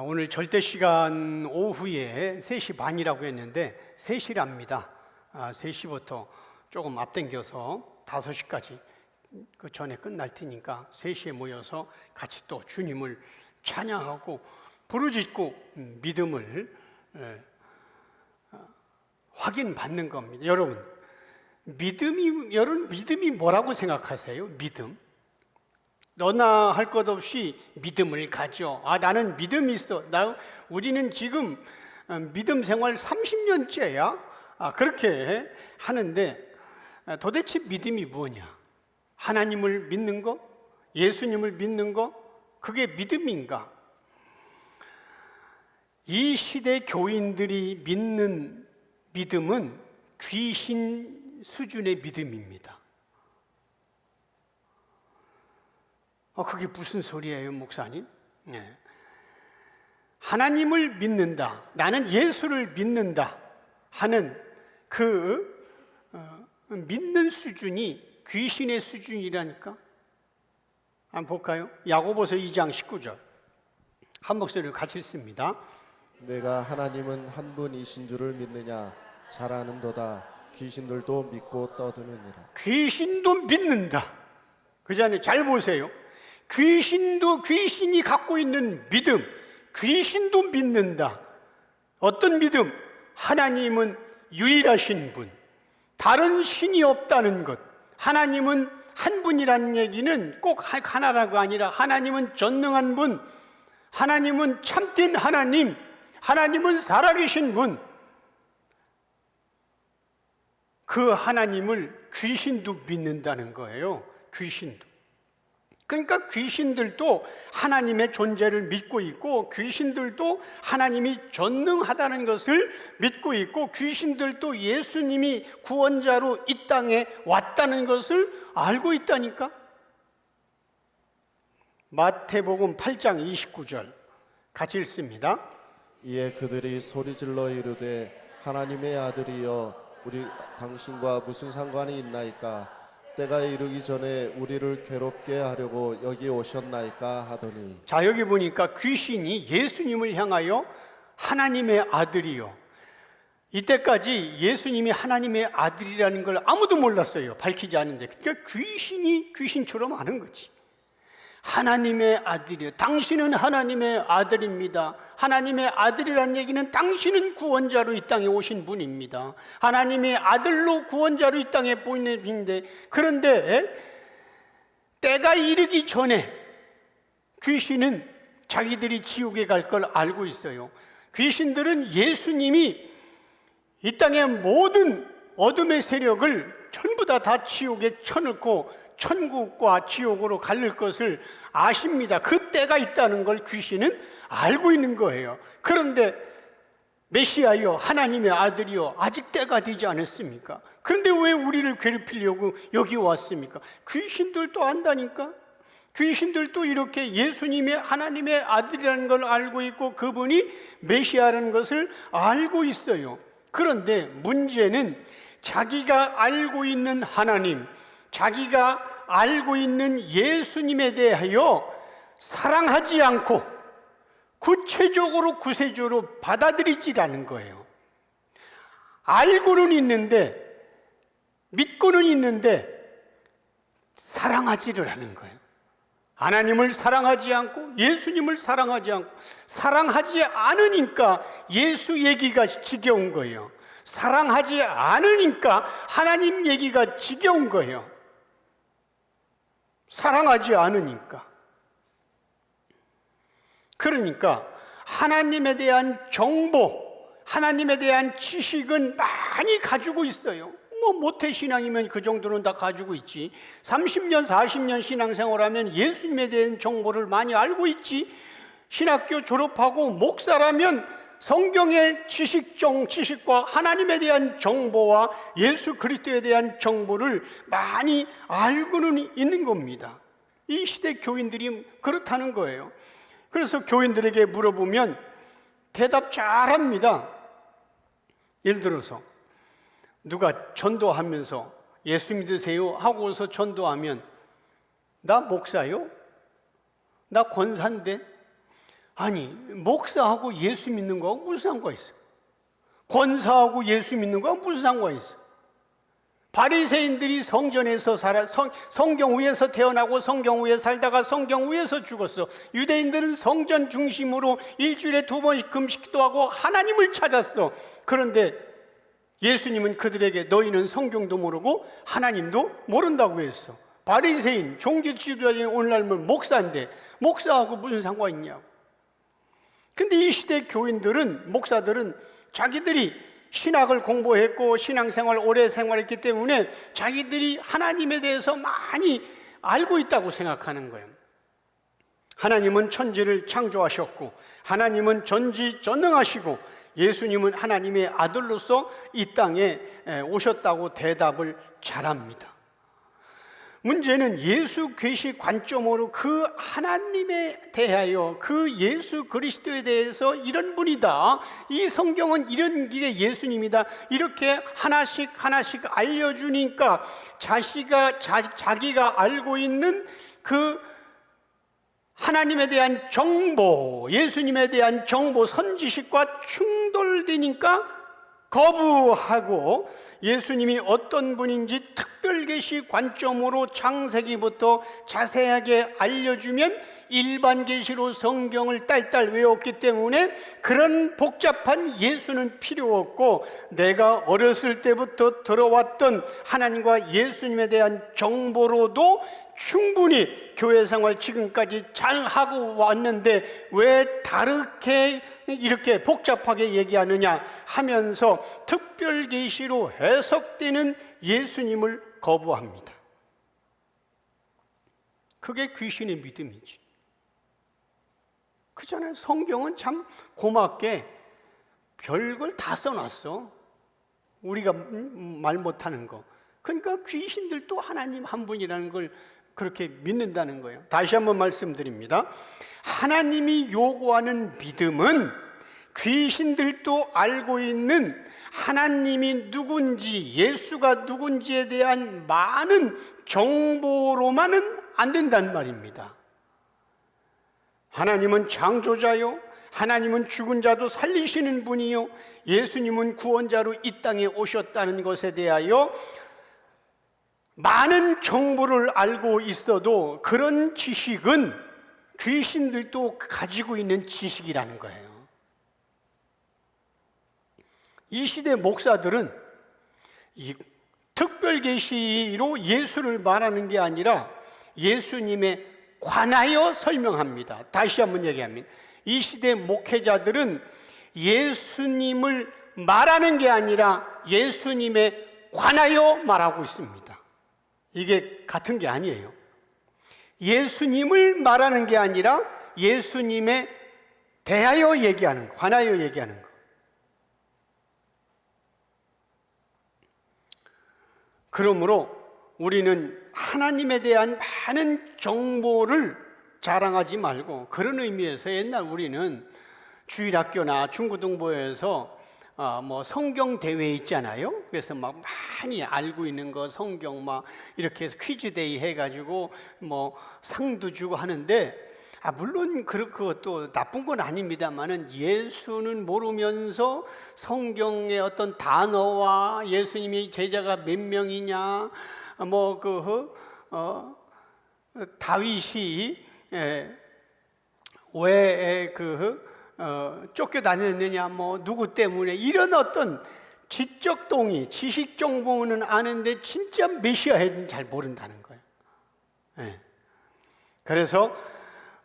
오늘 절대시간 오후에 3시 반이라고 했는데 3시랍니다. 3시부터 조금 앞당겨서 5시까지 그 전에 끝날 테니까 3시에 모여서 같이 또 주님을 찬양하고 부르짖고 믿음을 확인받는 겁니다. 여러분, 믿음이 뭐라고 생각하세요? 믿음? 너나 할 것 없이 믿음을 가져. 나는 믿음이 있어. 우리는 지금 믿음 생활 30년째야. 그렇게 하는데 도대체 믿음이 뭐냐? 하나님을 믿는 거? 예수님을 믿는 거? 그게 믿음인가? 이 시대 교인들이 믿는 믿음은 귀신 수준의 믿음입니다. 그게 무슨 소리예요, 목사님? 네. 하나님을 믿는다, 나는 예수를 믿는다 하는 그 믿는 수준이 귀신의 수준이라니까? 한번 볼까요? 야고보서 2장 19절 한 목소리로 같이 읽습니다. 내가 하나님은 한 분이신 줄을 믿느냐? 잘 아는도다. 귀신들도 믿고 떠드느니라. 귀신도 믿는다. 그 전에 잘 보세요. 귀신이 갖고 있는 믿음, 귀신도 믿는다. 어떤 믿음? 하나님은 유일하신 분, 다른 신이 없다는 것. 하나님은 한 분이라는 얘기는 꼭 하나라고 아니라 하나님은 전능한 분, 하나님은 참된 하나님, 하나님은 살아계신 분. 그 하나님을 귀신도 믿는다는 거예요. 귀신도. 그러니까 귀신들도 하나님의 존재를 믿고 있고, 귀신들도 하나님이 전능하다는 것을 믿고 있고, 귀신들도 예수님이 구원자로 이 땅에 왔다는 것을 알고 있다니까. 마태복음 8장 29절 같이 읽습니다. 이에 그들이 소리질러 이르되 하나님의 아들이여 우리 당신과 무슨 상관이 있나이까? 때가 이르기 전에 우리를 괴롭게 하려고 여기 오셨나이까 하더니. 자, 여기 보니까 귀신이 예수님을 향하여 하나님의 아들이요, 이때까지 예수님이 하나님의 아들이라는 걸 아무도 몰랐어요. 밝히지 않은데. 그러니까 귀신이 귀신처럼 하는 거지. 하나님의 아들이요, 당신은 하나님의 아들입니다. 하나님의 아들이라는 얘기는 당신은 구원자로 이 땅에 오신 분입니다. 하나님의 아들로 구원자로 이 땅에 보이는 분인데, 그런데 때가 이르기 전에 귀신은 자기들이 지옥에 갈 걸 알고 있어요. 귀신들은 예수님이 이 땅의 모든 어둠의 세력을 전부 다 지옥에 쳐넣고 천국과 지옥으로 갈릴 것을 아십니다. 그 때가 있다는 걸 귀신은 알고 있는 거예요. 그런데 메시아여, 하나님의 아들이여, 아직 때가 되지 않았습니까? 그런데 왜 우리를 괴롭히려고 여기 왔습니까? 귀신들도 안다니까. 귀신들도 이렇게 예수님의 하나님의 아들이라는 걸 알고 있고, 그분이 메시아라는 것을 알고 있어요. 그런데 문제는 자기가 알고 있는 하나님, 자기가 알고 있는 예수님에 대하여 사랑하지 않고 구체적으로 받아들이지라는 거예요. 알고는 있는데, 믿고는 있는데 사랑하지를 않은 거예요. 하나님을 사랑하지 않고 예수님을 사랑하지 않고, 사랑하지 않으니까 예수 얘기가 지겨운 거예요. 사랑하지 않으니까 하나님 얘기가 지겨운 거예요. 사랑하지 않으니까. 그러니까 하나님에 대한 정보, 하나님에 대한 지식은 많이 가지고 있어요. 모태신앙이면 그 정도는 다 가지고 있지. 30년, 40년 신앙생활하면 예수님에 대한 정보를 많이 알고 있지. 신학교 졸업하고 목사라면 성경의 지식과 하나님에 대한 정보와 예수 그리스도에 대한 정보를 많이 알고는 있는 겁니다. 이 시대 교인들이 그렇다는 거예요. 그래서 교인들에게 물어보면 대답 잘합니다. 예를 들어서 누가 전도하면서 예수 믿으세요 하고서 전도하면, 나 목사요? 나 권사인데? 아니, 목사하고 예수 믿는 거하고 무슨 상관이 있어? 권사하고 예수 믿는 거하고 무슨 상관이 있어? 바리새인들이 성전에서 성경 위에서 태어나고 성경 위에 살다가 성경 위에서 죽었어. 유대인들은 성전 중심으로 일주일에 2번씩 금식도 하고 하나님을 찾았어. 그런데 예수님은 그들에게 너희는 성경도 모르고 하나님도 모른다고 했어. 바리새인, 종교 지도자인 오늘날 목사인데 목사하고 무슨 상관이 있냐고. 근데 이 시대 교인들은, 목사들은 자기들이 신학을 공부했고 신앙생활 오래 생활했기 때문에 자기들이 하나님에 대해서 많이 알고 있다고 생각하는 거예요. 하나님은 천지를 창조하셨고 하나님은 전지전능하시고 예수님은 하나님의 아들로서 이 땅에 오셨다고 대답을 잘합니다. 문제는 예수 계시 관점으로 그 하나님에 대하여, 그 예수 그리스도에 대해서 이런 분이다, 이 성경은 이런 게 예수님이다, 이렇게 하나씩 알려주니까 자기가 알고 있는 그 하나님에 대한 정보, 예수님에 대한 정보, 선지식과 충돌되니까 거부하고 예수님이 어떤 분인지 특별계시 관점으로 창세기부터 자세하게 알려주면 일반 계시로 성경을 딸딸 외웠기 때문에 그런 복잡한 예수는 필요 없고 내가 어렸을 때부터 들어왔던 하나님과 예수님에 대한 정보로도 충분히 교회 생활 지금까지 잘 하고 왔는데 왜 다르게 이렇게 복잡하게 얘기하느냐 하면서 특별 계시로 해석되는 예수님을 거부합니다. 그게 귀신의 믿음이지. 그잖아요. 성경은 참 고맙게 별걸 다 써놨어. 우리가 말 못하는 거. 그러니까 귀신들도 하나님 한 분이라는 걸 그렇게 믿는다는 거예요. 다시 한번 말씀드립니다. 하나님이 요구하는 믿음은 귀신들도 알고 있는 하나님이 누군지, 예수가 누군지에 대한 많은 정보로만은 안 된단 말입니다. 하나님은 창조자요, 하나님은 죽은 자도 살리시는 분이요, 예수님은 구원자로 이 땅에 오셨다는 것에 대하여 많은 정보를 알고 있어도 그런 지식은 귀신들도 가지고 있는 지식이라는 거예요. 이 시대 목사들은 이 특별 계시로 예수를 말하는 게 아니라 예수님에 관하여 설명합니다. 다시 한번 얘기합니다. 이 시대 목회자들은 예수님을 말하는 게 아니라 예수님에 관하여 말하고 있습니다. 이게 같은 게 아니에요. 예수님을 말하는 게 아니라 예수님에 대하여 얘기하는 거, 관하여 얘기하는 거. 그러므로 우리는 하나님에 대한 많은 정보를 자랑하지 말고, 그런 의미에서 옛날 우리는 주일학교나 중고등부에서 뭐 성경 대회 있잖아요. 그래서 막 많이 알고 있는 거 성경 막 이렇게 해서 퀴즈 데이 해가지고 뭐 상도 주고 하는데, 물론 그것도 나쁜 건 아닙니다만은 예수는 모르면서 성경의 어떤 단어와 예수님이 제자가 몇 명이냐, 뭐 다윗이 왜 쫓겨다녔느냐, 뭐 누구 때문에, 이런 어떤 지적 동의, 지식 정보는 아는데 진짜 메시아는 잘 모른다는 거예요. 네. 그래서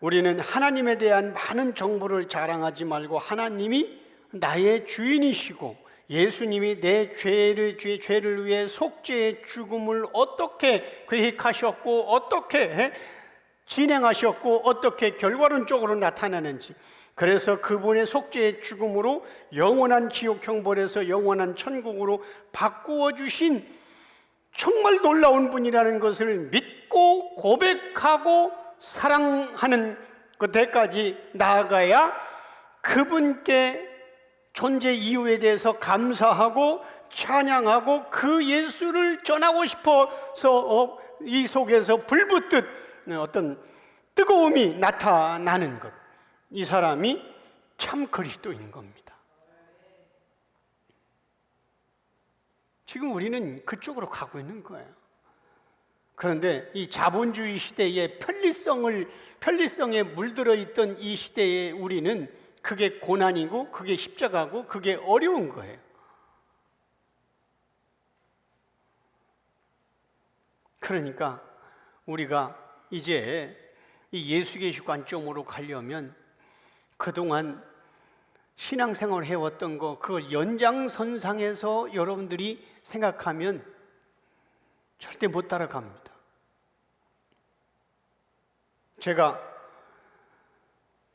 우리는 하나님에 대한 많은 정보를 자랑하지 말고 하나님이 나의 주인이시고 예수님이 내 죄를 위해 속죄의 죽음을 어떻게 계획하셨고 어떻게 진행하셨고 어떻게 결과론적으로 나타나는지, 그래서 그분의 속죄의 죽음으로 영원한 지옥 형벌에서 영원한 천국으로 바꾸어 주신 정말 놀라운 분이라는 것을 믿고 고백하고 사랑하는 그때까지 나아가야 그분께 존재 이유에 대해서 감사하고 찬양하고 그 예수를 전하고 싶어서 이 속에서 불붙듯 어떤 뜨거움이 나타나는 것, 이 사람이 참 그리스도인 겁니다. 지금 우리는 그쪽으로 가고 있는 거예요. 그런데 이 자본주의 시대의 편리성에 물들어 있던 이 시대에 우리는 그게 고난이고 그게 십자가고 그게 어려운 거예요. 그러니까 우리가 이제 이 예수계시 관점으로 가려면 그동안 신앙생활을 해왔던 거 그걸 연장선상에서 여러분들이 생각하면 절대 못 따라갑니다. 제가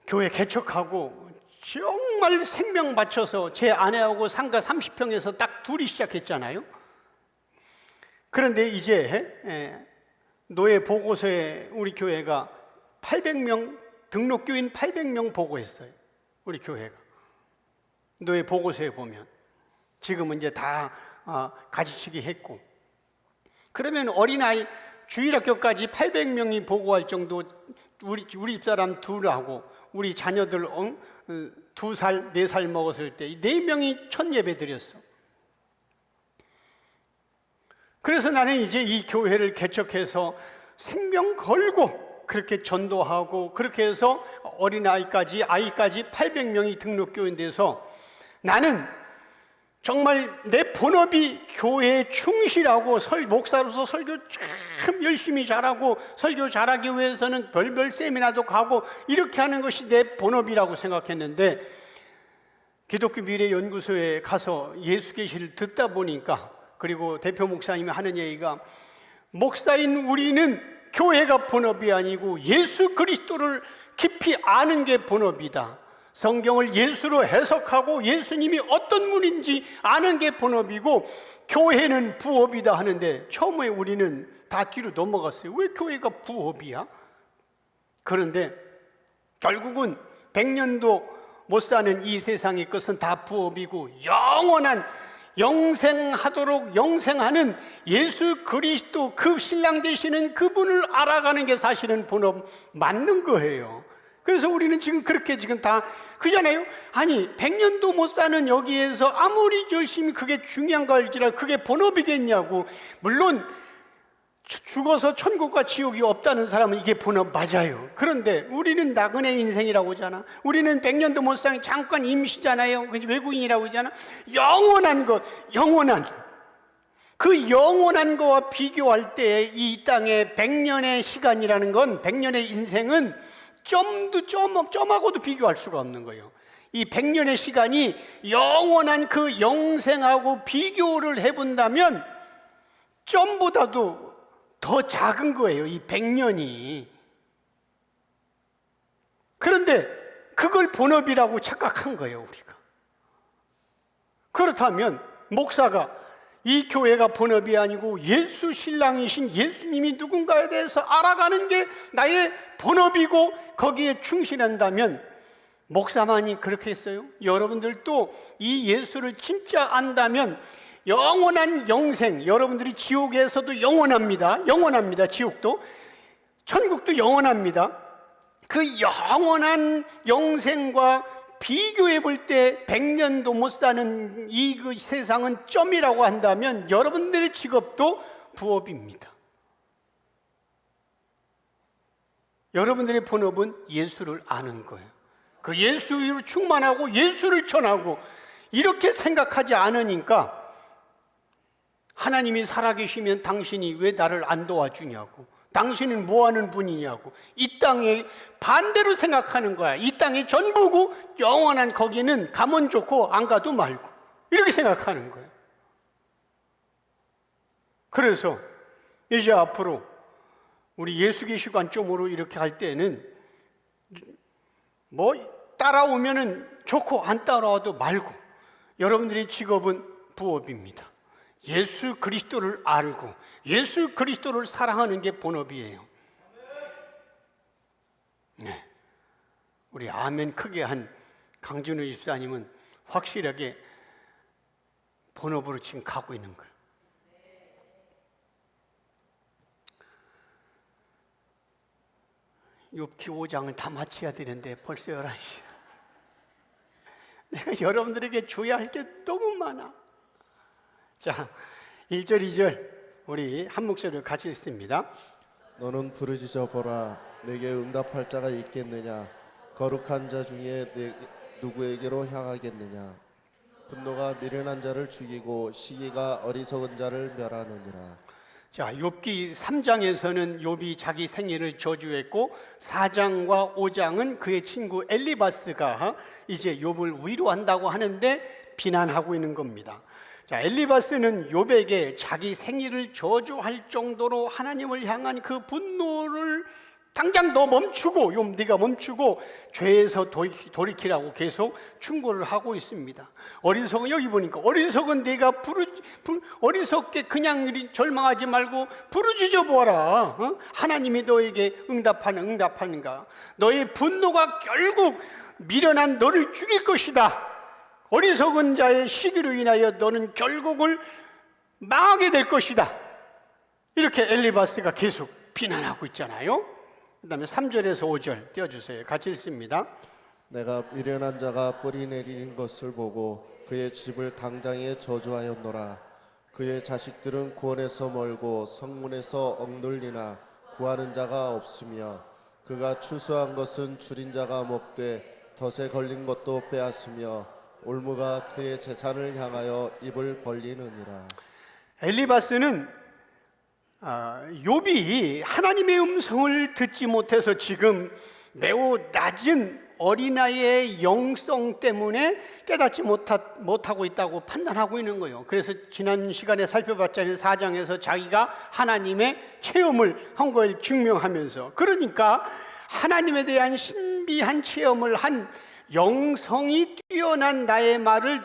교회 개척하고 정말 생명 바쳐서 제 아내하고 상가 30평에서 딱 둘이 시작했잖아요. 그런데 이제 노예 보고서에 우리 교회가 800명, 등록교인 800명 보고했어요. 우리 교회가. 노예 보고서에 보면. 지금은 이제 다 가지치기 했고. 그러면 어린아이 주일학교까지 800명이 보고할 정도 우리 집사람 둘하고 우리 자녀들 2살, 4살 먹었을 때 4명이 첫 예배 드렸어. 그래서 나는 이제 이 교회를 개척해서 생명 걸고 그렇게 전도하고 그렇게 해서 어린아이까지 800명이 등록교인 돼서 나는 정말 내 본업이 교회에 충실하고 목사로서 설교 참 열심히 잘하고 설교 잘하기 위해서는 별별 세미나도 가고 이렇게 하는 것이 내 본업이라고 생각했는데 기독교 미래연구소에 가서 예수 계시를 듣다 보니까 그리고 대표 목사님이 하는 얘기가 목사인 우리는 교회가 본업이 아니고 예수 그리스도를 깊이 아는 게 본업이다. 성경을 예수로 해석하고 예수님이 어떤 분인지 아는 게 본업이고 교회는 부업이다 하는데 처음에 우리는 다 뒤로 넘어갔어요. 왜 교회가 부업이야? 그런데 결국은 100년도 못 사는 이 세상의 것은 다 부업이고 영원한 영생하도록 영생하는 예수 그리스도 그 신랑 되시는 그분을 알아가는 게 사실은 본업 맞는 거예요. 그래서 우리는 지금 그렇게 지금 다 그잖아요. 아니 100년도 못 사는 여기에서 아무리 열심히 그게 중요한 걸지라 그게 본업이겠냐고. 물론 죽어서 천국과 지옥이 없다는 사람은 이게 본업 맞아요. 그런데 우리는 나그네 인생이라고 하잖아. 우리는 100년도 못 사는 잠깐 임시잖아요. 외국인이라고 하잖아. 영원한 것, 영원한 그 영원한 거와 비교할 때 이 땅의 100년의 시간이라는 건 100년의 인생은 점하고도 비교할 수가 없는 거예요. 이 100년의 시간이 영원한 그 영생하고 비교를 해본다면 점보다도 더 작은 거예요. 이 100년이. 그런데 그걸 본업이라고 착각한 거예요, 우리가. 그렇다면 목사가 이 교회가 본업이 아니고 예수 신랑이신 예수님이 누군가에 대해서 알아가는 게 나의 본업이고 거기에 충실한다면 목사만이 그렇게 했어요? 여러분들도 이 예수를 진짜 안다면 영원한 영생, 여러분들이 지옥에서도 영원합니다. 지옥도 천국도 영원합니다. 그 영원한 영생과 비교해 볼 때 100년도 못 사는 이 그 세상은 점이라고 한다면 여러분들의 직업도 부업입니다. 여러분들의 본업은 예수를 아는 거예요. 그 예수로 충만하고 예수를 전하고 이렇게 생각하지 않으니까 하나님이 살아계시면 당신이 왜 나를 안 도와주냐고, 당신은 뭐하는 분이냐고, 이 땅에 반대로 생각하는 거야. 이 땅이 전부고 영원한 거기는 가면 좋고 안 가도 말고 이렇게 생각하는 거예요. 그래서 이제 앞으로 우리 예수계시 관점으로 이렇게 할 때는 뭐 따라오면은 좋고 안 따라와도 말고 여러분들의 직업은 부업입니다. 예수 그리스도를 알고 예수 그리스도를 사랑하는 게 본업이에요. 네. 우리 아멘 크게 한 강진우 집사님은 확실하게 본업으로 지금 가고 있는 거예요. 욥기 5장은 다 마쳐야 되는데 벌써 11시. 내가 여러분들에게 줘야 할 게 너무 많아. 자, 1절 2절 우리 한 목소리로 같이 읽습니다. 너는 부르짖어 보라. 내게 응답할 자가 있겠느냐? 거룩한 자 중에 누구에게로 향하겠느냐? 분노가 미련한 자를 죽이고 시기가 어리석은 자를 멸하느니라. 자, 욥기 3장에서는 욥이 자기 생일을 저주했고 4장과 5장은 그의 친구 엘리바스가 이제 욥을 위로한다고 하는데 비난하고 있는 겁니다. 자, 엘리바스는 욥에게 자기 생일을 저주할 정도로 하나님을 향한 그 분노를 당장 너 멈추고, 욥 네가 멈추고 죄에서 돌이키라고 계속 충고를 하고 있습니다. 어리석은, 여기 보니까 어리석은 네가 어리석게 그냥 절망하지 말고 부르짖어 보아라. 하나님이 너에게 응답하는가? 너의 분노가 결국 미련한 너를 죽일 것이다. 어리석은 자의 시기로 인하여 너는 결국을 망하게 될 것이다. 이렇게 엘리바스가 계속 비난하고 있잖아요. 그 다음에 3절에서 5절 띄워주세요. 같이 읽습니다. 내가 미련한 자가 뿌리 내리는 것을 보고 그의 집을 당장에 저주하였노라. 그의 자식들은 구원에서 멀고 성문에서 억눌리나 구하는 자가 없으며 그가 추수한 것은 줄인 자가 먹되 덫에 걸린 것도 빼앗으며 올무가 그의 재산을 향하여 입을 벌리느니라. 엘리바스는 욥이 하나님의 음성을 듣지 못해서 지금 매우 낮은 어린아이의 영성 때문에 깨닫지 못하고 있다고 판단하고 있는 거예요. 그래서 지난 시간에 살펴봤잖아요. 4장에서 자기가 하나님의 체험을 한 걸 증명하면서, 그러니까 하나님에 대한 신비한 체험을 한 영성이 뛰어난 나의 말을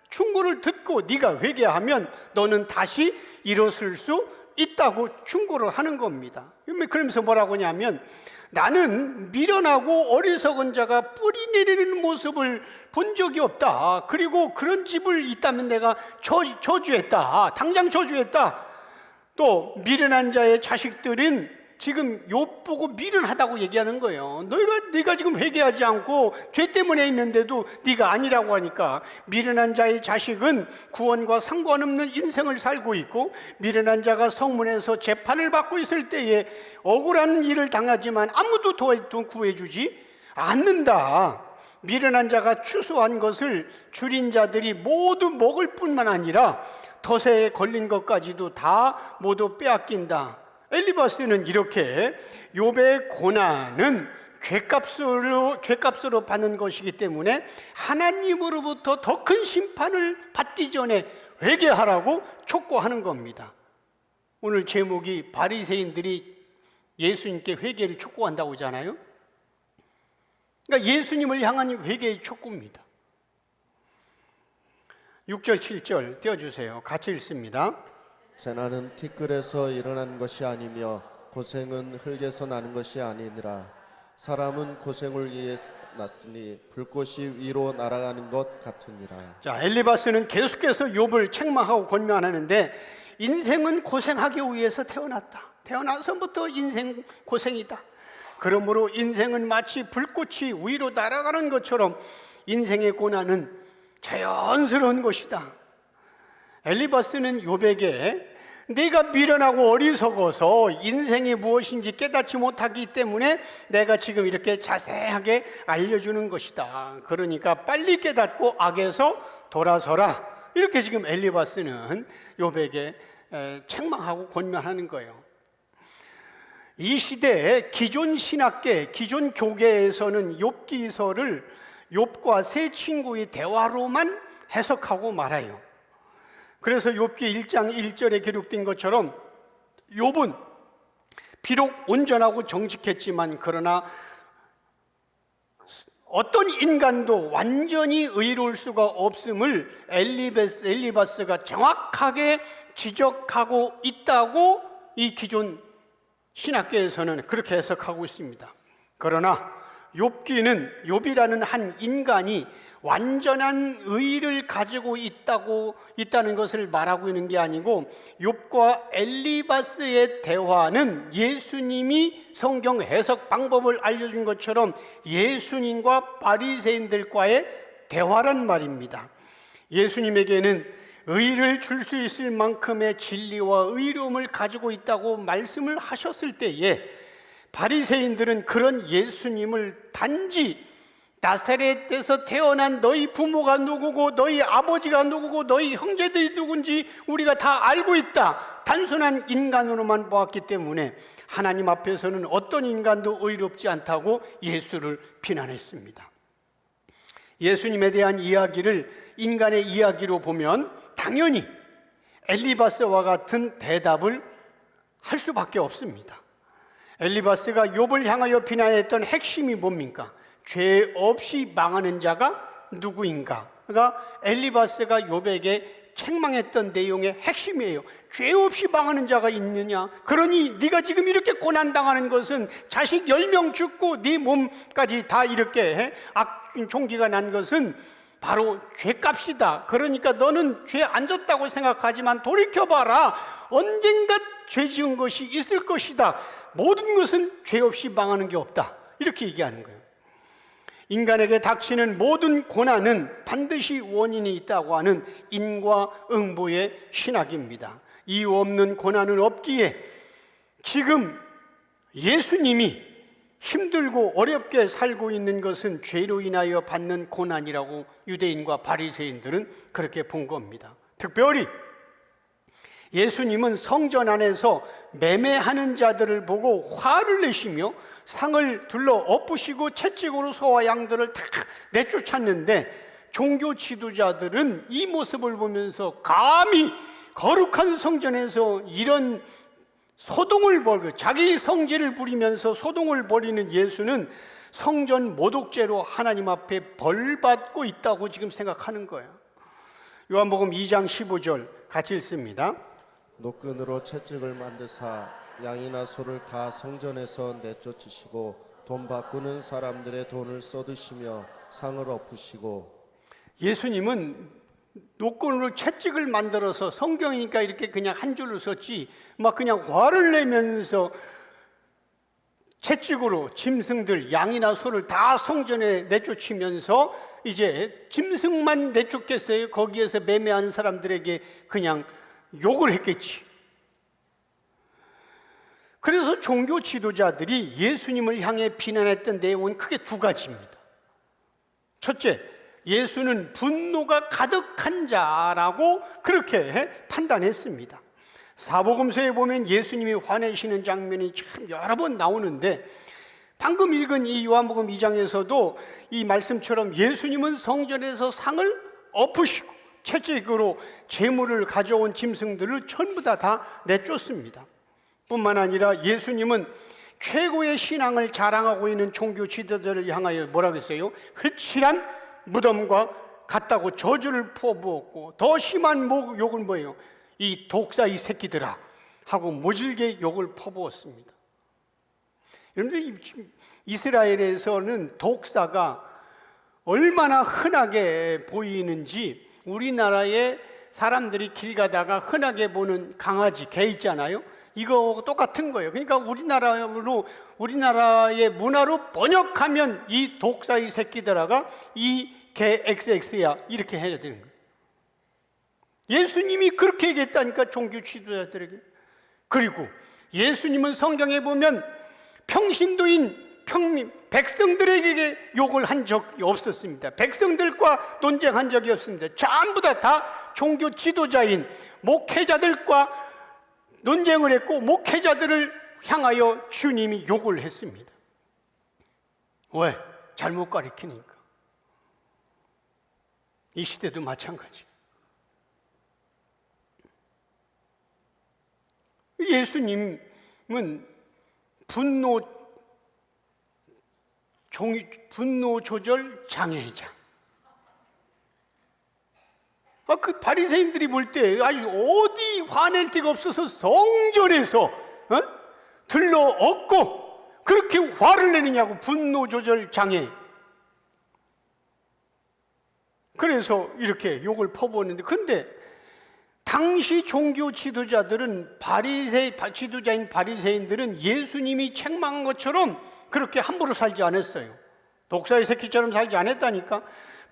충고를 듣고 네가 회개하면 너는 다시 일어설 수 있다고 충고를 하는 겁니다. 그러면서 뭐라고 하냐면, 나는 미련하고 어리석은 자가 뿌리 내리는 모습을 본 적이 없다. 그리고 그런 집을 있다면 내가 저주했다. 당장 저주했다. 또 미련한 자의 자식들은 지금 욥 보고 미련하다고 얘기하는 거예요. 네가 지금 회개하지 않고 죄 때문에 있는데도 네가 아니라고 하니까, 미련한 자의 자식은 구원과 상관없는 인생을 살고 있고, 미련한 자가 성문에서 재판을 받고 있을 때에 억울한 일을 당하지만 아무도 구해주지 않는다. 미련한 자가 추수한 것을 줄인 자들이 모두 먹을 뿐만 아니라 덫에 걸린 것까지도 다 모두 빼앗긴다. 엘리바스는 이렇게 욥의 고난은 죄값으로 받는 것이기 때문에 하나님으로부터 더 큰 심판을 받기 전에 회개하라고 촉구하는 겁니다. 오늘 제목이 바리새인들이 예수님께 회개를 촉구한다고 하잖아요. 그러니까 예수님을 향한 회개의 촉구입니다. 6절 7절 띄워주세요. 같이 읽습니다. 재난은 티끌에서 일어난 것이 아니며 고생은 흙에서 나는 것이 아니니라. 사람은 고생을 위해 났으니 불꽃이 위로 날아가는 것 같으니라. 자, 엘리바스는 계속해서 욥을 책망하고 권면하는데, 인생은 고생하기 위해서 태어났다. 태어나서부터 인생 고생이다. 그러므로 인생은 마치 불꽃이 위로 날아가는 것처럼 인생의 고난은 자연스러운 것이다. 엘리바스는 욥에게 네가 미련하고 어리석어서 인생이 무엇인지 깨닫지 못하기 때문에 내가 지금 이렇게 자세하게 알려주는 것이다. 그러니까 빨리 깨닫고 악에서 돌아서라. 이렇게 지금 엘리바스는 욥에게 책망하고 권면하는 거예요. 이 시대에 기존 신학계, 기존 교계에서는 욥기서를 욥과 세 친구의 대화로만 해석하고 말아요. 그래서 욥기 1장 1절에 기록된 것처럼 욥은 비록 온전하고 정직했지만, 그러나 어떤 인간도 완전히 의로울 수가 없음을 엘리바스가 정확하게 지적하고 있다고 이 기존 신학계에서는 그렇게 해석하고 있습니다. 그러나 욥기는 욥이라는 한 인간이 완전한 의를 가지고 있다는 것을 말하고 있는 게 아니고, 욥과 엘리바스의 대화는 예수님이 성경 해석 방법을 알려준 것처럼 예수님과 바리새인들과의 대화란 말입니다. 예수님에게는 의를 줄 수 있을 만큼의 진리와 의로움을 가지고 있다고 말씀을 하셨을 때에 바리새인들은 그런 예수님을 단지 나사렛에서 태어난 너희 부모가 누구고 너희 아버지가 누구고 너희 형제들이 누군지 우리가 다 알고 있다, 단순한 인간으로만 보았기 때문에 하나님 앞에서는 어떤 인간도 의롭지 않다고 예수를 비난했습니다. 예수님에 대한 이야기를 인간의 이야기로 보면 당연히 엘리바스와 같은 대답을 할 수밖에 없습니다. 엘리바스가 욥을 향하여 비난했던 핵심이 뭡니까? 죄 없이 망하는 자가 누구인가? 그러니까 엘리바스가 욥에게 책망했던 내용의 핵심이에요. 죄 없이 망하는 자가 있느냐? 그러니 네가 지금 이렇게 고난당하는 것은 자식 10명 죽고 네 몸까지 다 이렇게 종기가 난 것은 바로 죄값이다. 그러니까 너는 죄 안 졌다고 생각하지만 돌이켜봐라. 언젠가 죄 지은 것이 있을 것이다. 모든 것은 죄 없이 망하는 게 없다. 이렇게 얘기하는 거예요. 인간에게 닥치는 모든 고난은 반드시 원인이 있다고 하는 인과응보의 신학입니다. 이유 없는 고난은 없기에 지금 예수님이 힘들고 어렵게 살고 있는 것은 죄로 인하여 받는 고난이라고 유대인과 바리새인들은 그렇게 본 겁니다. 특별히 예수님은 성전 안에서 매매하는 자들을 보고 화를 내시며 상을 둘러 엎으시고 채찍으로 소와 양들을 다 내쫓았는데, 종교 지도자들은 이 모습을 보면서 감히 거룩한 성전에서 이런 소동을 벌이고 자기 성질을 부리면서 소동을 벌이는 예수는 성전 모독죄로 하나님 앞에 벌받고 있다고 지금 생각하는 거예요. 요한복음 2장 15절 같이 읽습니다. 노끈으로 채찍을 만드사 양이나 소를 다 성전에서 내쫓으시고 돈 바꾸는 사람들의 돈을 쏟으시며 상을 엎으시고. 예수님은 노끈으로 채찍을 만들어서, 성경이니까 이렇게 그냥 한 줄로 썼지 막 그냥 화를 내면서 채찍으로 짐승들 양이나 소를 다 성전에 내쫓으면서 이제 짐승만 내쫓겠어요? 거기에서 매매하는 사람들에게 그냥 욕을 했겠지. 그래서 종교 지도자들이 예수님을 향해 비난했던 내용은 크게 두 가지입니다. 첫째, 예수는 분노가 가득한 자라고 그렇게 판단했습니다. 사복음서에 보면 예수님이 화내시는 장면이 참 여러 번 나오는데, 방금 읽은 이 요한복음 2장에서도 이 말씀처럼 예수님은 성전에서 상을 엎으시고 채찍으로 재물을 가져온 짐승들을 전부 다 내쫓습니다. 뿐만 아니라 예수님은 최고의 신앙을 자랑하고 있는 종교 지도자를 향하여 뭐라고 했어요? 흐칠한 무덤과 같다고 저주를 퍼부었고, 더 심한 욕은 뭐예요? 이 독사 이 새끼들아 하고 모질게 욕을 퍼부었습니다. 여러분들, 이스라엘에서는 독사가 얼마나 흔하게 보이는지, 우리나라에 사람들이 길 가다가 흔하게 보는 강아지, 개 있잖아요. 이거 똑같은 거예요. 그러니까 우리나라의 문화로 번역하면 이 독사 이 새끼들아가 이 개 XX야 이렇게 해야 되는 거예요. 예수님이 그렇게 얘기했다니까, 종교 지도자들에게. 그리고 예수님은 성경에 보면 평신도인 백성들에게 욕을 한 적이 없었습니다. 백성들과 논쟁한 적이 없습니다. 전부 다 종교 지도자인 목회자들과 논쟁을 했고, 목회자들을 향하여 주님이 욕을 했습니다. 왜? 잘못 가르치니까. 이 시대도 마찬가지. 예수님은 분노 조절 장애자. 그 바리새인들이 볼 때 아주 어디 화낼 데가 없어서 성전에서 들러 엎고 그렇게 화를 내느냐고. 분노 조절 장애. 그래서 이렇게 욕을 퍼부었는데, 근데 당시 종교 지도자들은 지도자인 바리새인들은 예수님이 책망한 것처럼 그렇게 함부로 살지 않았어요. 독사의 새끼처럼 살지 않았다니까.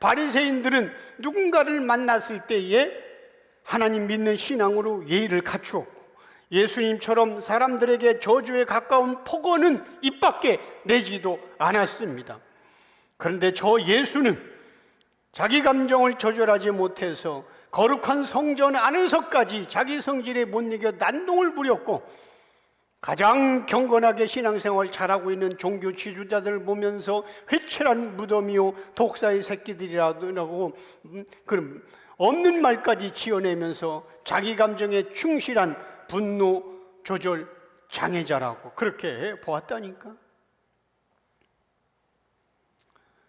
바리새인들은 누군가를 만났을 때에 하나님 믿는 신앙으로 예의를 갖추었고, 예수님처럼 사람들에게 저주에 가까운 폭언은 입 밖에 내지도 않았습니다. 그런데 저 예수는 자기 감정을 조절하지 못해서 거룩한 성전 안에서까지 자기 성질에 못 이겨 난동을 부렸고, 가장 경건하게 신앙생활 잘하고 있는 종교 지도자들을 보면서 회칠한 무덤이요 독사의 새끼들이라고 그런 없는 말까지 지어내면서 자기 감정에 충실한 분노 조절 장애자라고 그렇게 보았다니까.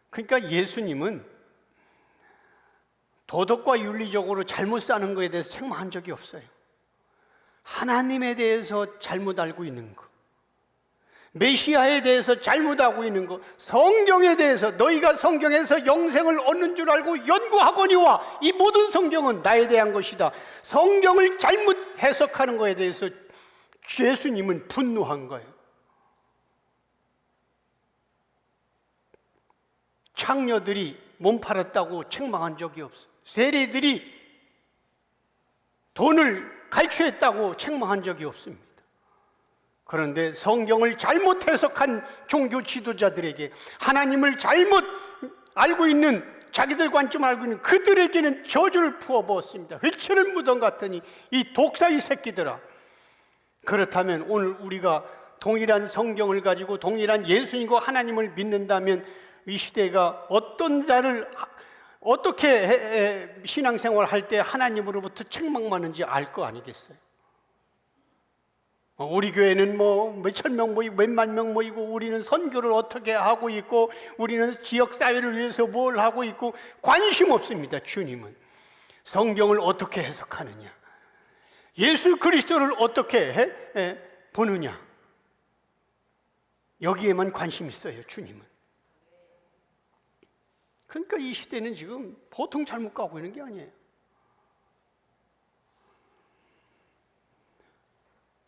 그러니까 예수님은 도덕과 윤리적으로 잘못 사는 것에 대해서 책망한 적이 없어요. 하나님에 대해서 잘못 알고 있는 거, 메시아에 대해서 잘못 알고 있는 거, 성경에 대해서 너희가 성경에서 영생을 얻는 줄 알고 연구하거니와 이 모든 성경은 나에 대한 것이다. 성경을 잘못 해석하는 것에 대해서 예수님은 분노한 거예요. 창녀들이 몸 팔았다고 책망한 적이 없어요. 세리들이 돈을 갈취했다고 책망한 적이 없습니다. 그런데 성경을 잘못 해석한 종교 지도자들에게, 하나님을 잘못 알고 있는, 자기들 관점 알고 있는 그들에게는 저주를 부어부었습니다. 회초를 무덤 같으니 이 독사의 새끼들아. 그렇다면 오늘 우리가 동일한 성경을 가지고 동일한 예수님과 하나님을 믿는다면 이 시대가 어떤 자를 어떻게 신앙생활 할 때 하나님으로부터 책망받는지 알 거 아니겠어요? 우리 교회는 뭐 몇천 명 모이고 몇만 명 모이고 우리는 선교를 어떻게 하고 있고 우리는 지역 사회를 위해서 뭘 하고 있고 관심 없습니다. 주님은 성경을 어떻게 해석하느냐, 예수 그리스도를 어떻게 보느냐, 여기에만 관심 있어요. 주님은. 그러니까 이 시대는 지금 보통 잘못 가고 있는 게 아니에요.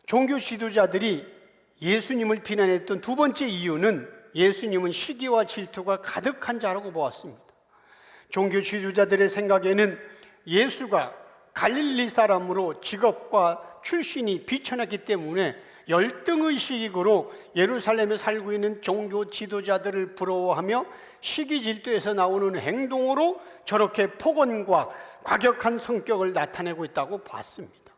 종교 지도자들이 예수님을 비난했던 두 번째 이유는 예수님은 시기와 질투가 가득한 자라고 보았습니다. 종교 지도자들의 생각에는 예수가 갈릴리 사람으로 직업과 출신이 비천했기 때문에 열등의식으로 예루살렘에 살고 있는 종교 지도자들을 부러워하며 시기 질투에서 나오는 행동으로 저렇게 폭언과 과격한 성격을 나타내고 있다고 봤습니다.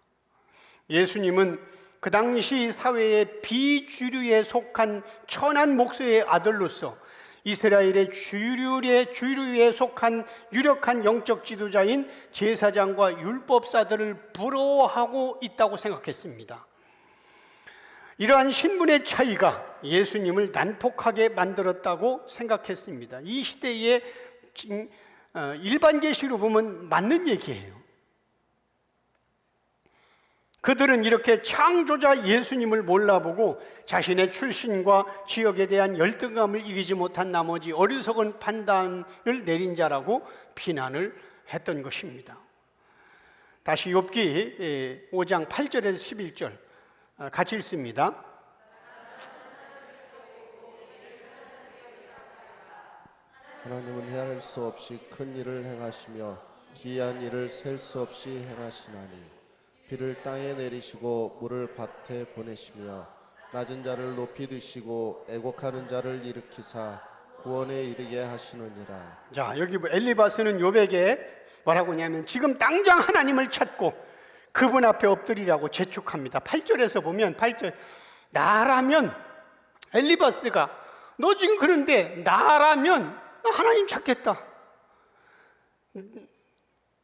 예수님은 그 당시 사회의 비주류에 속한 천한 목소의 아들로서 이스라엘의 주류에 속한 유력한 영적 지도자인 제사장과 율법사들을 부러워하고 있다고 생각했습니다. 이러한 신분의 차이가 예수님을 난폭하게 만들었다고 생각했습니다. 이 시대의 일반 계시로 보면 맞는 얘기예요. 그들은 이렇게 창조자 예수님을 몰라보고 자신의 출신과 지역에 대한 열등감을 이기지 못한 나머지 어리석은 판단을 내린 자라고 비난을 했던 것입니다. 다시 욥기 5장 8절에서 11절 같이 읽습니다. 하나님은 헤아릴 수 없이 큰 일을 행하시며 기이한 일을 셀 수 없이 행하시나니 비를 땅에 내리시고 물을 밭에 보내시며 낮은 자를 높이 드시고 애곡하는 자를 일으키사 구원에 이르게 하시느니라. 자, 여기 엘리바스는 욥에게 뭐라고 하냐면 지금 당장 하나님을 찾고 그분 앞에 엎드리라고 재촉합니다. 8절에서 보면 8절, 나라면 엘리바스가 너 지금 그런데 나라면 하나님 찾겠다.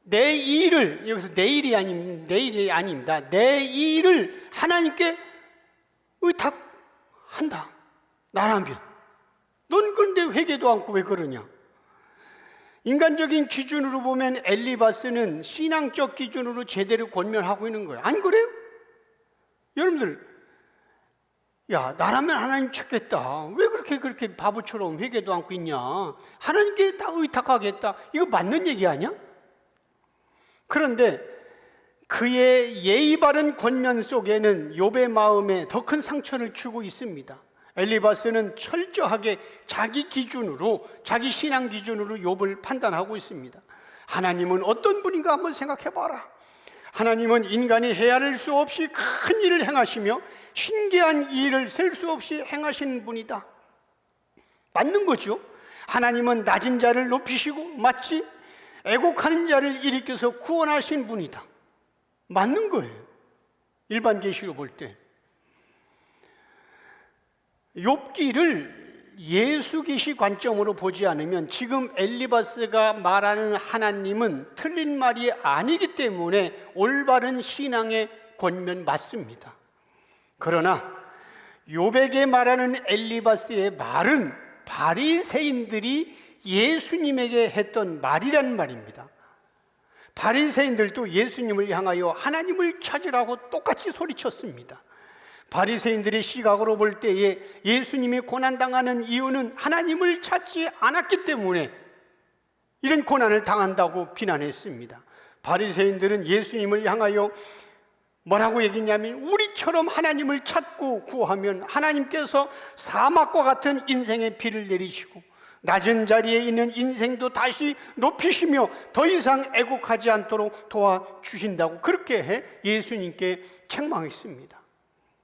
내 일을, 여기서 내일이 아닙니다. 내 일을 하나님께 의탁한다. 나라면. 넌 그런데 회개도 않고 왜 그러냐? 인간적인 기준으로 보면 엘리바스는 신앙적 기준으로 제대로 권면하고 있는 거예요. 안 그래요? 여러분들, 야, 나라면 하나님 찾겠다. 왜 그렇게 바보처럼 회개도 않고 있냐? 하나님께 다 의탁하겠다. 이거 맞는 얘기 아니야? 그런데 그의 예의 바른 권면 속에는 욥의 마음에 더 큰 상처를 주고 있습니다. 엘리바스는 철저하게 자기 기준으로, 자기 신앙 기준으로 욥을 판단하고 있습니다. 하나님은 어떤 분인가 한번 생각해 봐라. 하나님은 인간이 헤아릴 수 없이 큰 일을 행하시며 신기한 일을 셀 수 없이 행하시는 분이다. 맞는 거죠. 하나님은 낮은 자를 높이시고, 마치 애곡하는 자를 일으켜서 구원하신 분이다. 맞는 거예요. 일반 계시로 볼 때. 욥기를 예수 계시 관점으로 보지 않으면 지금 엘리바스가 말하는 하나님은 틀린 말이 아니기 때문에 올바른 신앙의 권면 맞습니다. 그러나 욥에게 말하는 엘리바스의 말은 바리새인들이 예수님에게 했던 말이란 말입니다. 바리새인들도 예수님을 향하여 하나님을 찾으라고 똑같이 소리쳤습니다. 바리새인들의 시각으로 볼 때에 예수님이 고난당하는 이유는 하나님을 찾지 않았기 때문에 이런 고난을 당한다고 비난했습니다. 바리새인들은 예수님을 향하여 뭐라고 얘기했냐면, 우리처럼 하나님을 찾고 구하면 하나님께서 사막과 같은 인생의 비를 내리시고 낮은 자리에 있는 인생도 다시 높이시며 더 이상 애곡하지 않도록 도와주신다고 그렇게 해 예수님께 책망했습니다.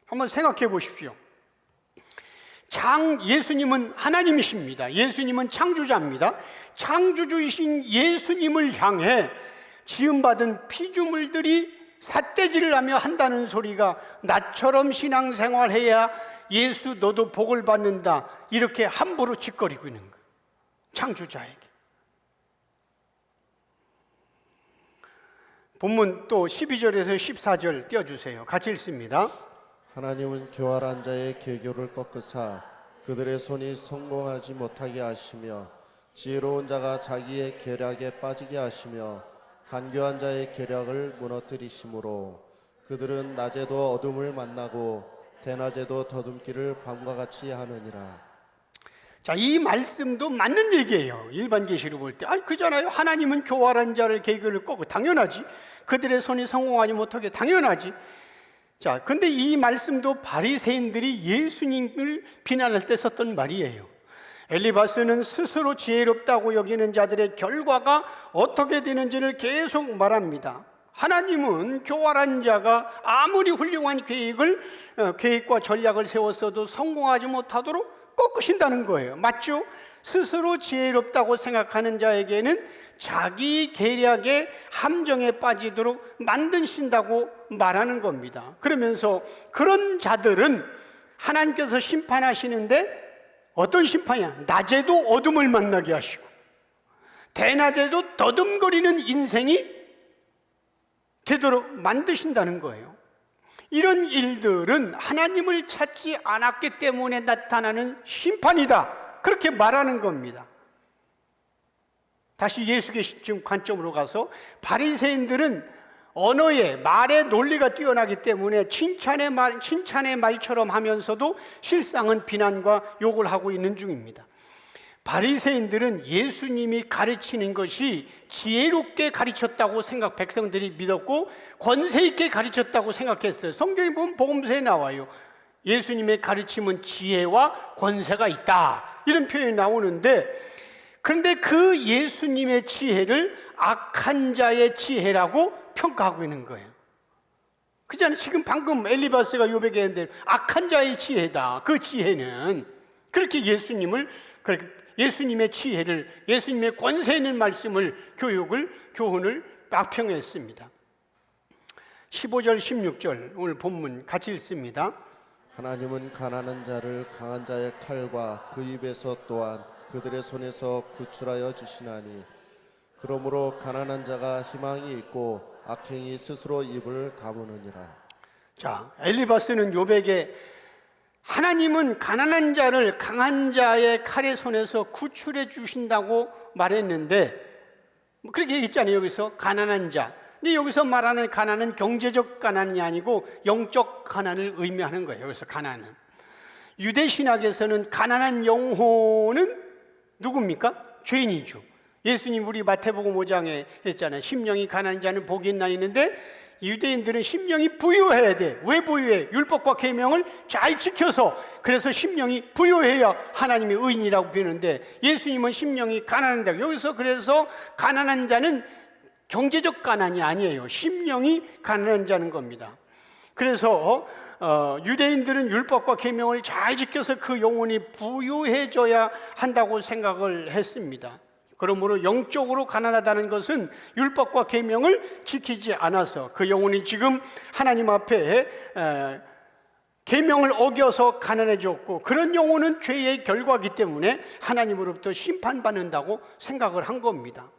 한번 생각해 보십시오. 예수님은 하나님이십니다. 예수님은 창조자입니다. 창조주이신 예수님을 향해 지음받은 피조물들이 삿대질을 하며 한다는 소리가 나처럼 신앙생활해야 예수 너도 복을 받는다, 이렇게 함부로 짓거리고 있는 거예요. 창조자에게. 본문 또 12절에서 14절 띄워주세요. 같이 읽습니다. 하나님은 교활한 자의 계교를 꺾으사 그들의 손이 성공하지 못하게 하시며 지혜로운 자가 자기의 계략에 빠지게 하시며 간교한 자의 계략을 무너뜨리심으로 그들은 낮에도 어둠을 만나고 대낮에도 더듬기를 밤과 같이 하느니라. 자, 이 말씀도 맞는 얘기예요. 일반 계시로 볼 때. 그잖아요. 하나님은 교활한 자를 계교를 꺾고, 당연하지. 그들의 손이 성공하지 못하게, 당연하지. 자, 근데 이 말씀도 바리새인들이 예수님을 비난할 때 썼던 말이에요. 엘리바스는 스스로 지혜롭다고 여기는 자들의 결과가 어떻게 되는지를 계속 말합니다. 하나님은 교활한 자가 아무리 훌륭한 계획과 전략을 세웠어도 성공하지 못하도록 꺾으신다는 거예요. 맞죠? 스스로 지혜롭다고 생각하는 자에게는 자기 계략의 함정에 빠지도록 만드신다고 말하는 겁니다. 그러면서 그런 자들은 하나님께서 심판하시는데 어떤 심판이야? 낮에도 어둠을 만나게 하시고 대낮에도 더듬거리는 인생이 되도록 만드신다는 거예요. 이런 일들은 하나님을 찾지 않았기 때문에 나타나는 심판이다, 그렇게 말하는 겁니다. 다시 예수의 지금 관점으로 가서, 바리새인들은 언어의 말의 논리가 뛰어나기 때문에 칭찬의 말처럼 하면서도 실상은 비난과 욕을 하고 있는 중입니다. 바리새인들은 예수님이 가르치는 것이 지혜롭게 가르쳤다고 백성들이 믿었고 권세 있게 가르쳤다고 생각했어요. 성경에 보면 복음서에 나와요. 예수님의 가르침은 지혜와 권세가 있다, 이런 표현이 나오는데, 그런데 그 예수님의 지혜를 악한 자의 지혜라고 평가하고 있는 거예요. 그잖아요. 지금 방금 엘리바스가 욥에게 했는데 악한 자의 지혜다. 그 지혜는 그렇게 예수님의 지혜를, 예수님의 권세 있는 말씀을, 교훈을 악평했습니다. 15절 16절 오늘 본문 같이 읽습니다. 하나님은 가난한 자를 강한 자의 칼과 그 입에서 또한 그들의 손에서 구출하여 주시나니 그러므로 가난한 자가 희망이 있고 악행이 스스로 입을 다무느니라. 자, 엘리바스는 욥에게 하나님은 가난한 자를 강한 자의 칼의 손에서 구출해 주신다고 말했는데, 그렇게 얘기했잖아요. 여기서 가난한 자. 근데 여기서 말하는 가난은 경제적 가난이 아니고 영적 가난을 의미하는 거예요. 여기서 가난은. 유대 신학에서는 가난한 영혼은 누굽니까? 죄인이죠. 예수님 우리 마태복음 5장에 했잖아요. 심령이 가난한 자는 복이 있나 있는데 유대인들은 심령이 부유해야 돼. 왜 부유해? 율법과 계명을 잘 지켜서. 그래서 심령이 부유해야 하나님의 의인이라고 부르는데 예수님은 심령이 가난하다. 여기서 그래서 가난한 자는 경제적 가난이 아니에요. 심령이 가난한 자는 겁니다. 그래서 유대인들은 율법과 계명을 잘 지켜서 그 영혼이 부유해져야 한다고 생각을 했습니다. 그러므로 영적으로 가난하다는 것은 율법과 계명을 지키지 않아서 그 영혼이 지금 하나님 앞에 계명을 어겨서 가난해졌고, 그런 영혼은 죄의 결과이기 때문에 하나님으로부터 심판받는다고 생각을 한 겁니다.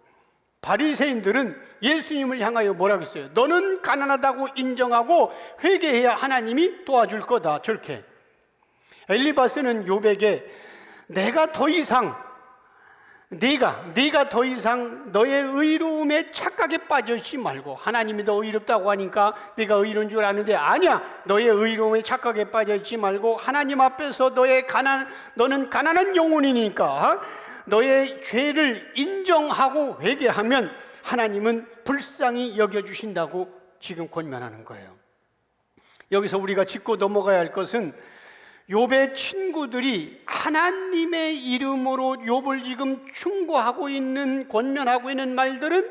바리새인들은 예수님을 향하여 뭐라고 했어요? 너는 가난하다고 인정하고 회개해야 하나님이 도와줄 거다. 저렇게. 엘리바스는 욥에게 네가 더 이상 너의 의로움에 착각에 빠져있지 말고, 하나님이 너 의롭다고 하니까 네가 의로운 줄 아는데 아니야, 너의 의로움에 착각에 빠져있지 말고 하나님 앞에서 너는 가난한 영혼이니까 너의 죄를 인정하고 회개하면 하나님은 불쌍히 여겨주신다고 지금 권면하는 거예요. 여기서 우리가 짚고 넘어가야 할 것은 욥의 친구들이 하나님의 이름으로 욥을 지금 충고하고 있는, 권면하고 있는 말들은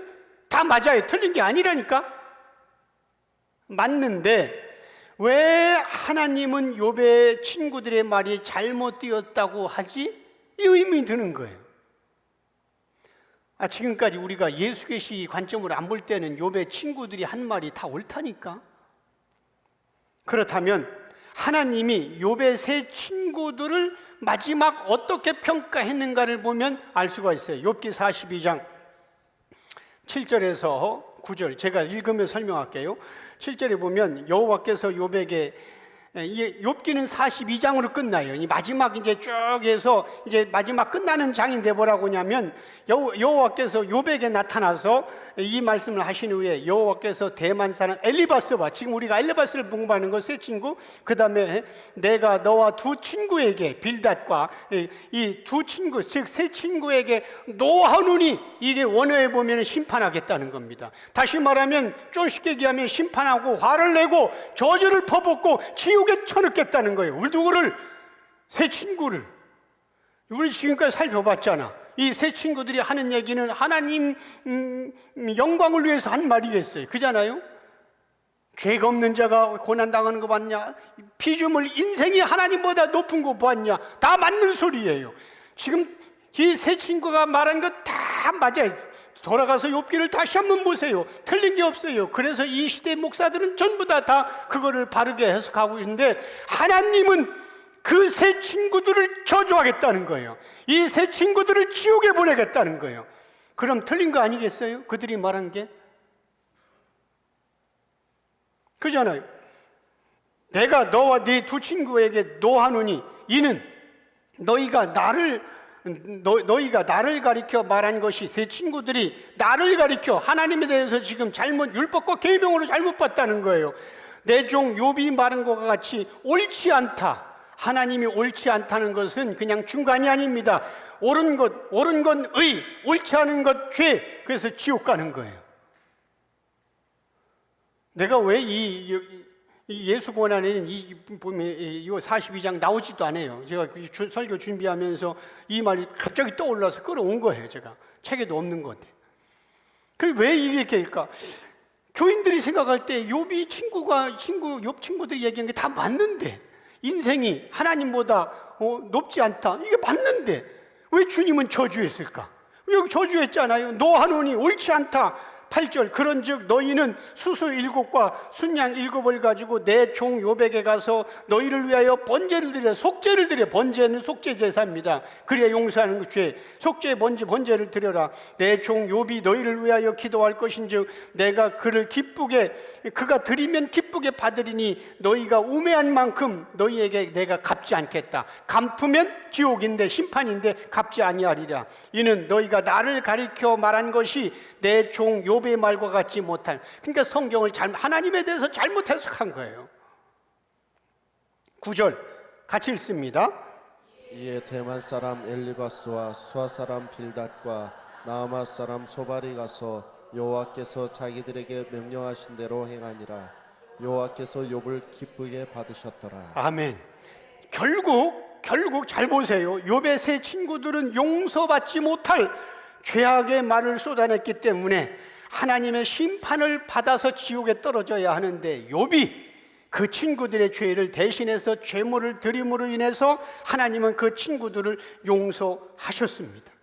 다 맞아요. 틀린 게 아니라니까. 맞는데 왜 하나님은 욥의 친구들의 말이 잘못되었다고 하지? 이 의문이 드는 거예요. 지금까지 우리가 예수 계시 관점으로 안 볼 때는 욥의 친구들이 한 말이 다 옳다니까. 그렇다면 하나님이 욥의 세 친구들을 마지막 어떻게 평가했는가를 보면 알 수가 있어요. 욥기 42장 7절에서 9절, 제가 읽으며 설명할게요. 7절에 보면 여호와께서 욥에게, 욥기는 42장으로 끝나요. 이 마지막 이제 쭉 해서 이제 마지막 끝나는 장인데 뭐라고 하냐면, 여호와께서 욥에게 나타나서 이 말씀을 하신 후에 여호와께서 대만 사람 엘리바스와, 지금 우리가 엘리바스를 공부하는 거 세 친구, 그 다음에 내가 너와 두 친구에게, 빌닷과 이 두 친구, 즉 세 친구에게 노하노니, 이게 원어에 보면 심판하겠다는 겁니다. 다시 말하면 좀 쉽게 얘기하면 심판하고 화를 내고 저주를 퍼붓고 지옥에 쳐넣겠다는 거예요. 우리 누구를? 세 친구를. 우리 지금까지 살펴봤잖아. 이 세 친구들이 하는 얘기는 하나님 영광을 위해서 한 말이겠어요. 그잖아요. 죄가 없는 자가 고난당하는 거 봤냐? 피조물 인생이 하나님보다 높은 거 봤냐? 다 맞는 소리예요. 지금 이 세 친구가 말한 거 다 맞아요. 돌아가서 욥기를 다시 한번 보세요. 틀린 게 없어요. 그래서 이 시대 목사들은 전부 다 그거를 바르게 해석하고 있는데, 하나님은 그 세 친구들을 저주하겠다는 거예요. 이 세 친구들을 지옥에 보내겠다는 거예요. 그럼 틀린 거 아니겠어요? 그들이 말한 게. 그잖아요. 내가 너와 네 두 친구에게 노하노니 이는 너희가 나를 가리켜 말한 것이, 세 친구들이 나를 가리켜 하나님에 대해서 지금 율법과 계명으로 잘못 봤다는 거예요. 내 종 욥이 말한 것과 같이 옳지 않다. 하나님이 옳지 않다는 것은 그냥 중간이 아닙니다. 옳은 것 의, 옳지 않은 것 죄. 그래서 지옥 가는 거예요. 내가 왜 이 예수 권한에는 이 42장 나오지도 않아요. 제가 설교 준비하면서 이 말이 갑자기 떠올라서 끌어온 거예요. 제가 책에도 없는 건데. 그럼 왜 이렇게일까? 교인들이 생각할 때 욥 친구들이 얘기하는 게 다 맞는데, 인생이 하나님보다 높지 않다, 이게 맞는데 왜 주님은 저주했을까? 여기 저주했잖아요. 노하노니 옳지 않다. 8절, 그런즉 너희는 수수 7과 순양 7을 가지고 내 종 욥에게 가서 너희를 위하여 번제를 드려. 속죄를 드려. 번제는 속죄 제사입니다. 그래야 용서하는 것 죄. 속죄 번제를 드려라. 내 종 욥이 너희를 위하여 기도할 것인즉 내가 그가 드리면 기쁘게 받으리니 너희가 우매한 만큼 너희에게 내가 갚지 않겠다. 갚으면 지옥인데, 심판인데 갚지 아니하리라. 이는 너희가 나를 가리켜 말한 것이 내 종 욥의 말과 같지 못한, 그러니까 성경을 하나님에 대해서 잘못 해석한 거예요. 9절, 같이 읽습니다. 이에 대만 사람 엘리바스와 수아 사람 빌닷과 나아마 사람 소발이 가서 여호와께서 자기들에게 명령하신 대로 행하니라. 여호와께서 욥을 기쁘게 받으셨더라. 아멘. 결국 잘 보세요. 욥의 세 친구들은 용서받지 못할 죄악의 말을 쏟아냈기 때문에 하나님의 심판을 받아서 지옥에 떨어져야 하는데, 욥이 그 친구들의 죄를 대신해서 제물을 드림으로 인해서 하나님은 그 친구들을 용서하셨습니다.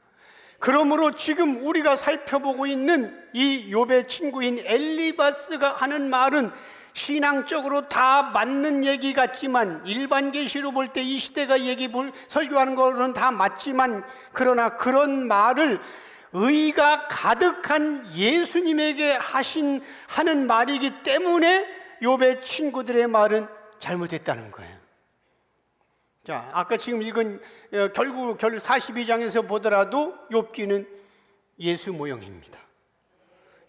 그러므로 지금 우리가 살펴보고 있는 이 욥의 친구인 엘리바스가 하는 말은 신앙적으로 다 맞는 얘기 같지만, 일반 계시로 볼 때 이 시대가 설교하는 거는 다 맞지만, 그러나 그런 말을 의가 가득한 예수님에게 하는 말이기 때문에 욥의 친구들의 말은 잘못됐다는 거예요. 자, 아까 지금 읽은 결국 42장에서 보더라도 욥기는 예수 모형입니다.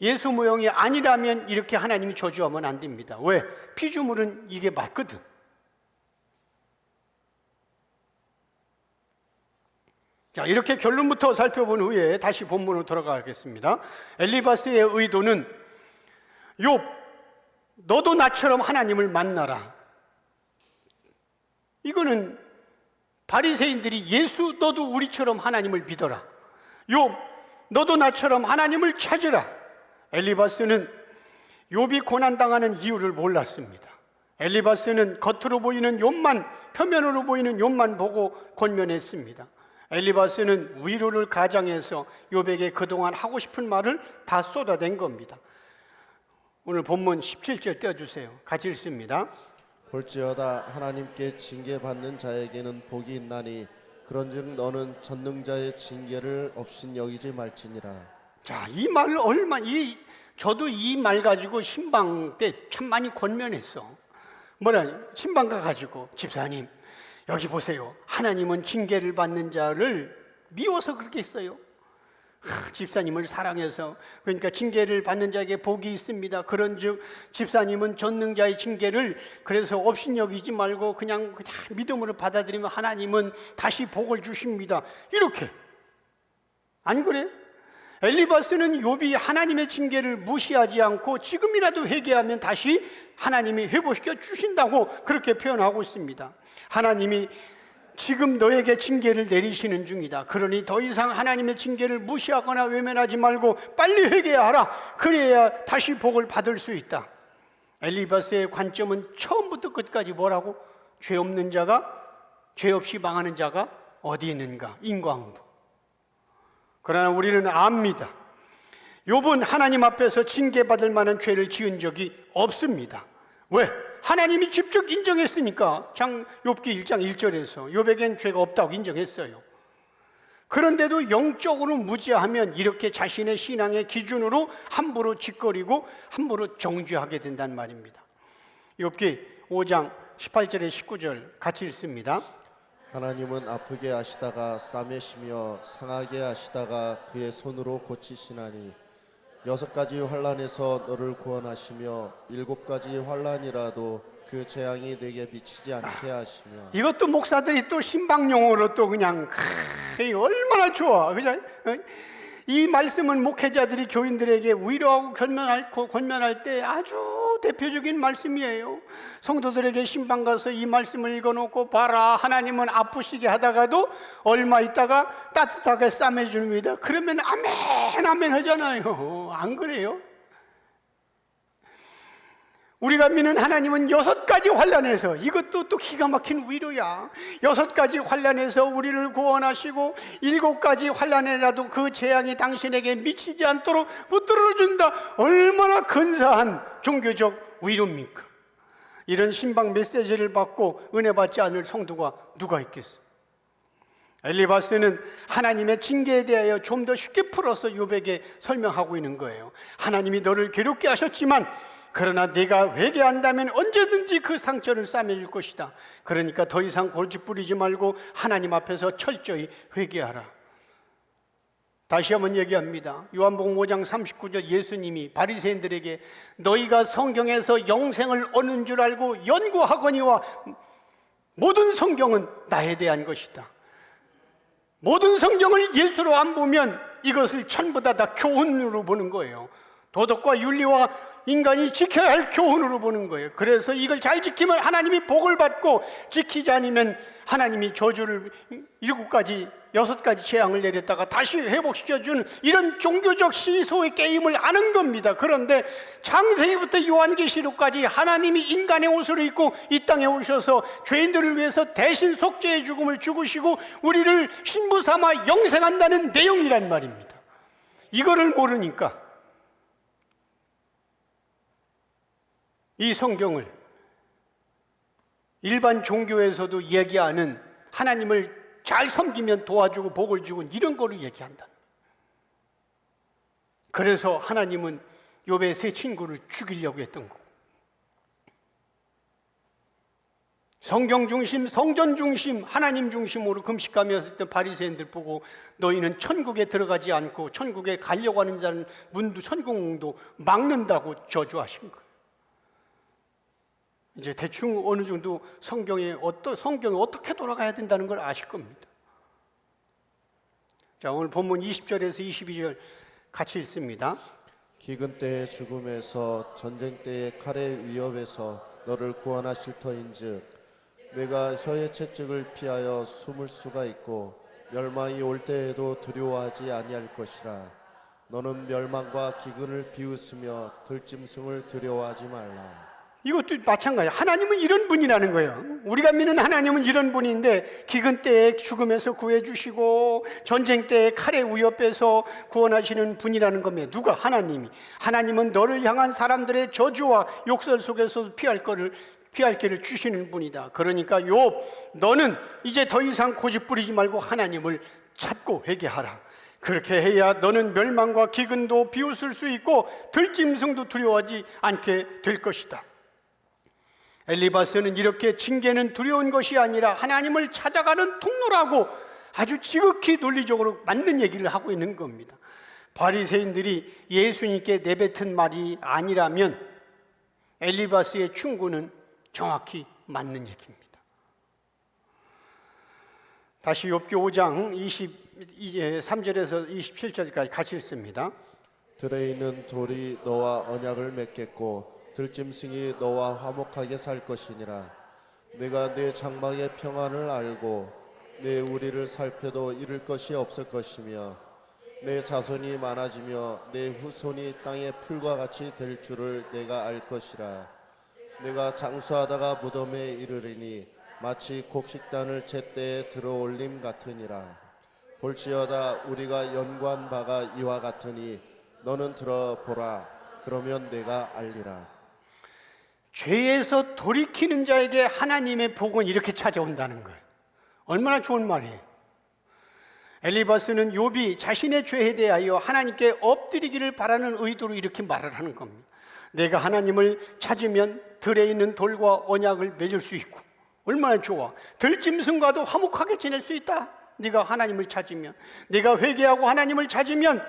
예수 모형이 아니라면 이렇게 하나님이 저주하면 안 됩니다. 왜? 피조물은 이게 맞거든. 자, 이렇게 결론부터 살펴본 후에 다시 본문으로 돌아가겠습니다. 엘리바스의 의도는, 욥, 너도 나처럼 하나님을 만나라. 이거는 바리새인들이 예수, 너도 우리처럼 하나님을 믿어라. 욥, 너도 나처럼 하나님을 찾으라. 엘리바스는 욥이 고난당하는 이유를 몰랐습니다. 엘리바스는 겉으로 보이는 욥만, 표면으로 보이는 욥만 보고 권면했습니다. 엘리바스는 위로를 가장해서 욥에게 그동안 하고 싶은 말을 다 쏟아낸 겁니다. 오늘 본문 17절 떼어주세요. 같이 읽습니다. 볼지어다 하나님께 징계받는 자에게는 복이 있나니 그런즉 너는 전능자의 징계를 없인 여기지 말지니라. 자, 이 말을 저도 이 말 가지고 신방 때 참 많이 권면했어. 신방 가가지고, 집사님 여기 보세요, 하나님은 징계를 받는 자를 미워서 그렇게 했어요. 집사님을 사랑해서, 그러니까 징계를 받는 자에게 복이 있습니다. 그런즉 집사님은 전능자의 징계를 그래서 업신여기지 말고 그냥 믿음으로 받아들이면 하나님은 다시 복을 주십니다. 이렇게. 안 그래? 엘리바스는 욥이 하나님의 징계를 무시하지 않고 지금이라도 회개하면 다시 하나님이 회복시켜 주신다고 그렇게 표현하고 있습니다. 하나님이 지금 너에게 징계를 내리시는 중이다. 그러니 더 이상 하나님의 징계를 무시하거나 외면하지 말고 빨리 회개하라. 그래야 다시 복을 받을 수 있다. 엘리바스의 관점은 처음부터 끝까지 뭐라고? 죄 없는 자가, 죄 없이 망하는 자가 어디 있는가? 인과응보. 그러나 우리는 압니다. 욥은 하나님 앞에서 징계받을 만한 죄를 지은 적이 없습니다. 왜? 하나님이 직접 인정했으니까. 욥기 1장 1절에서 욥에겐 죄가 없다고 인정했어요. 그런데도 영적으로 무지하면 이렇게 자신의 신앙의 기준으로 함부로 짓거리고 함부로 정죄하게 된단 말입니다. 욥기 5장 18절에 19절 같이 읽습니다. 하나님은 아프게 하시다가 싸매시며 상하게 하시다가 그의 손으로 고치시나니 6가지 환난에서 너를 구원하시며 7가지 환난이라도 그 재앙이 내게 미치지 않게 하시며. 이것도 목사들이 또 신방용어로 또 그냥 얼마나 좋아. 그냥 이 말씀은 목회자들이 교인들에게 위로하고 권면할 때 아주 대표적인 말씀이에요. 성도들에게 신방 가서 이 말씀을 읽어놓고, 봐라, 하나님은 아프시게 하다가도 얼마 있다가 따뜻하게 싸매줍니다. 그러면 아멘 아멘 하잖아요. 안 그래요? 우리가 믿는 하나님은 6가지 환난에서, 이것도 또 기가 막힌 위로야. 6가지 환난에서 우리를 구원하시고 7가지 환난에라도 그 재앙이 당신에게 미치지 않도록 붙들어준다. 얼마나 근사한 종교적 위로입니까? 이런 신방 메시지를 받고 은혜 받지 않을 성도가 누가 있겠어? 엘리바스는 하나님의 징계에 대하여 좀 더 쉽게 풀어서 욥에게 설명하고 있는 거예요. 하나님이 너를 괴롭게 하셨지만 그러나 네가 회개한다면 언제든지 그 상처를 싸매줄 것이다. 그러니까 더 이상 골칫 뿌리지 말고 하나님 앞에서 철저히 회개하라. 다시 한번 얘기합니다. 요한복음 5장 39절 예수님이 모든 성경은 나에 대한 것이다. 모든 성경을 예수로 안 보면 이것을 전부 다 교훈으로 보는 거예요. 도덕과 윤리와 인간이 지켜야 할 교훈으로 보는 거예요. 그래서 이걸 잘 지키면 하나님이 복을 받고, 지키지 않으면 하나님이 저주를 7가지 6가지 재앙을 내렸다가 다시 회복시켜주는 이런 종교적 시소의 게임을 아는 겁니다. 그런데 창세기부터 요한계시록까지 하나님이 인간의 옷을 입고 이 땅에 오셔서 죄인들을 위해서 대신 속죄의 죽음을 죽으시고 우리를 신부 삼아 영생한다는 내용이란 말입니다. 이거를 모르니까 이 성경을 일반 종교에서도 얘기하는 하나님을 잘 섬기면 도와주고 복을 주고 이런 거를 얘기한다. 그래서 하나님은 욥의 세 친구를 죽이려고 했던 거고, 성경 중심, 성전 중심, 하나님 중심으로 금식하며 했던 바리새인들 보고 너희는 천국에 들어가지 않고 천국에 가려고 하는 자는 문도 천국문도 막는다고 저주하신 거예요. 이제 대충 어느 정도 성경이 어떻게 돌아가야 된다는 걸 아실 겁니다. 자, 오늘 본문 20절에서 22절 같이 읽습니다. 기근 때의 죽음에서 전쟁 때의 칼의 위협에서 너를 구원하실 터인즉 내가 혀의 채찍을 피하여 숨을 수가 있고 멸망이 올 때에도 두려워하지 아니할 것이라. 너는 멸망과 기근을 비웃으며 들짐승을 두려워하지 말라. 이것도 마찬가지야. 하나님은 이런 분이라는 거예요. 우리가 믿는 하나님은 이런 분인데, 기근 때에 죽음에서 구해주시고 전쟁 때에 칼의 위협에서 구원하시는 분이라는 겁니다. 누가? 하나님이. 하나님은 너를 향한 사람들의 저주와 욕설 속에서 피할 길을 주시는 분이다. 그러니까 욥, 너는 이제 더 이상 고집 부리지 말고 하나님을 찾고 회개하라. 그렇게 해야 너는 멸망과 기근도 비웃을 수 있고 들짐승도 두려워하지 않게 될 것이다. 엘리바스는 이렇게 징계는 두려운 것이 아니라 하나님을 찾아가는 통로라고 아주 지극히 논리적으로 맞는 얘기를 하고 있는 겁니다. 바리새인들이 예수님께 내뱉은 말이 아니라면 엘리바스의 충고는 정확히 맞는 얘기입니다. 다시 욥기 5장 23절에서 27절까지 같이 읽습니다. 들에 있는 돌이 너와 언약을 맺겠고 들짐승이 너와 화목하게 살 것이니라. 내가 내 장막의 평안을 알고 내 우리를 살펴도 잃을 것이 없을 것이며 내 자손이 많아지며 내 후손이 땅의 풀과 같이 될 줄을 내가 알 것이라. 내가 장수하다가 무덤에 이르리니 마치 곡식단을 제때에 들어올림 같으니라. 볼지어다 우리가 연구한 바가 이와 같으니 너는 들어보라. 그러면 내가 알리라. 죄에서 돌이키는 자에게 하나님의 복은 이렇게 찾아온다는 거예요. 얼마나 좋은 말이에요. 엘리바스는 욥이 자신의 죄에 대하여 하나님께 엎드리기를 바라는 의도로 이렇게 말을 하는 겁니다. 내가 하나님을 찾으면 들에 있는 돌과 언약을 맺을 수 있고, 얼마나 좋아. 들짐승과도 화목하게 지낼 수 있다. 네가 하나님을 찾으면, 네가 회개하고 하나님을 찾으면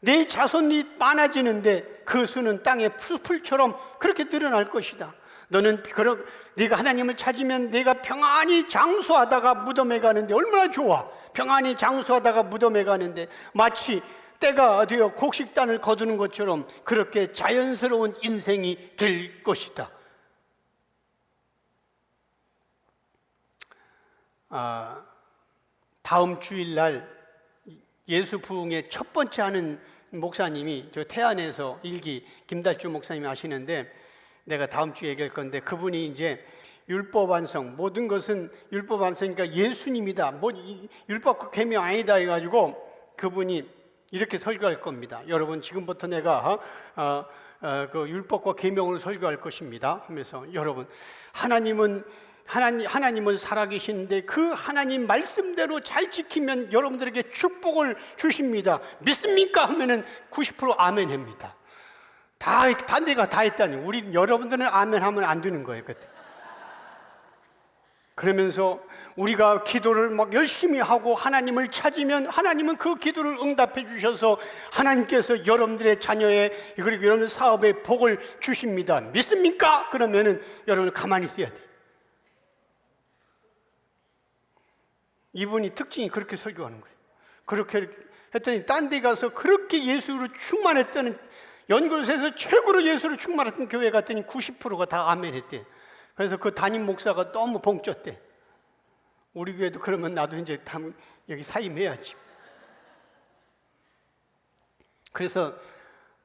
내 자손이 많아지는데 그 수는 땅의 풀처럼 그렇게 늘어날 것이다. 네가 하나님을 찾으면 내가 평안히 장수하다가 무덤에 가는데 얼마나 좋아. 평안히 장수하다가 무덤에 가는데 마치 때가 되어 곡식단을 거두는 것처럼 그렇게 자연스러운 인생이 될 것이다. 다음 주일날 예수 부흥의 첫 번째 하는 목사님이 저 태안에서 일기 김달주 목사님이 하시는데, 내가 다음 주에 얘기할 건데, 그분이 이제 율법 완성, 모든 것은 율법 완성이니까 예수님이다, 율법과 계명 아니다 해가지고 그분이 이렇게 설교할 겁니다. 여러분, 지금부터 내가 그 율법과 계명을 설교할 것입니다 하면서, 여러분, 하나님은 살아계시는데 그 하나님 말씀대로 잘 지키면 여러분들에게 축복을 주십니다. 믿습니까? 하면은 90% 아멘 합니다. 내가 다 했다니. 여러분들은 아멘 하면 안 되는 거예요. 그때. 그러면서 우리가 기도를 막 열심히 하고 하나님을 찾으면 하나님은 그 기도를 응답해 주셔서 하나님께서 여러분들의 자녀의, 그리고 여러분 사업에 복을 주십니다. 믿습니까? 그러면은 여러분 가만히 있어야 돼요. 이분이 특징이 그렇게 설교하는 거예요. 그렇게 했더니 딴 데 가서 그렇게 예수로 충만했다는, 연구소에서 최고로 예수로 충만했던 교회 갔더니 90%가 다 아멘 했대. 그래서 그 담임 목사가 너무 봉쪘대. 우리 교회도 그러면 나도 이제 여기 사임해야지. 그래서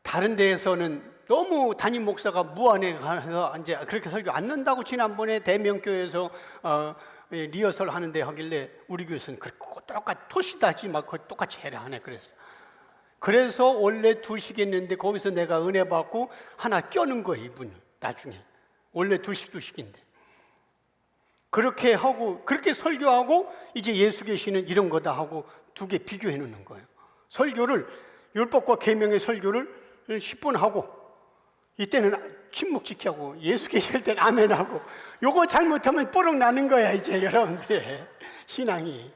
다른 데에서는 너무 담임 목사가 무안에 가서 이제 그렇게 설교 안 는다고 지난번에 대명교회에서 리허설 하는데 하길래 우리 교회에서는 똑같이 토시다지 막 똑같이 해라 하네. 그래서 원래 둘씩 했는데 거기서 내가 은혜 받고 하나 껴는 거예요. 이분이 나중에 원래 둘씩인데 그렇게 하고 그렇게 설교하고 이제 예수 계시는 이런 거다 하고 두 개 비교해 놓는 거예요. 설교를 율법과 계명의 설교를 10분 하고 이때는 침묵 지키고 예수 계실 때는 아멘 하고, 요거 잘못하면 뽀록 나는 거야 이제 여러분들의 신앙이.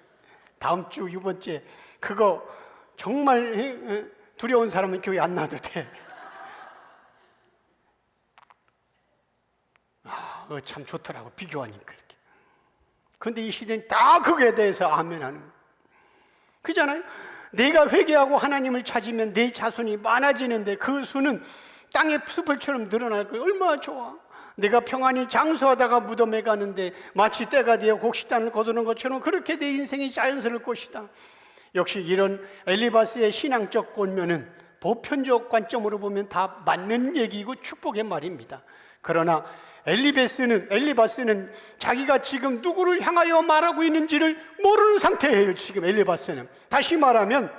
다음 주 이번 주에 그거 정말 두려운 사람은 교회 안 나도 돼. 그거 참 좋더라고, 비교하니까 이렇게. 근데 이 시대는 다 그거에 대해서 아멘 하는 거야. 그잖아요. 내가 회개하고 하나님을 찾으면 내 자손이 많아지는데 그 수는 땅의 숲을처럼 늘어날 거예요. 얼마나 좋아. 내가 평안히 장수하다가 무덤에 가는데 마치 때가 되어 곡식단을 거두는 것처럼 그렇게 내 인생이 자연스러울 것이다. 역시 이런 엘리바스의 신앙적 권면은 보편적 관점으로 보면 다 맞는 얘기이고 축복의 말입니다. 그러나 엘리바스는 자기가 지금 누구를 향하여 말하고 있는지를 모르는 상태예요. 지금 엘리바스는 다시 말하면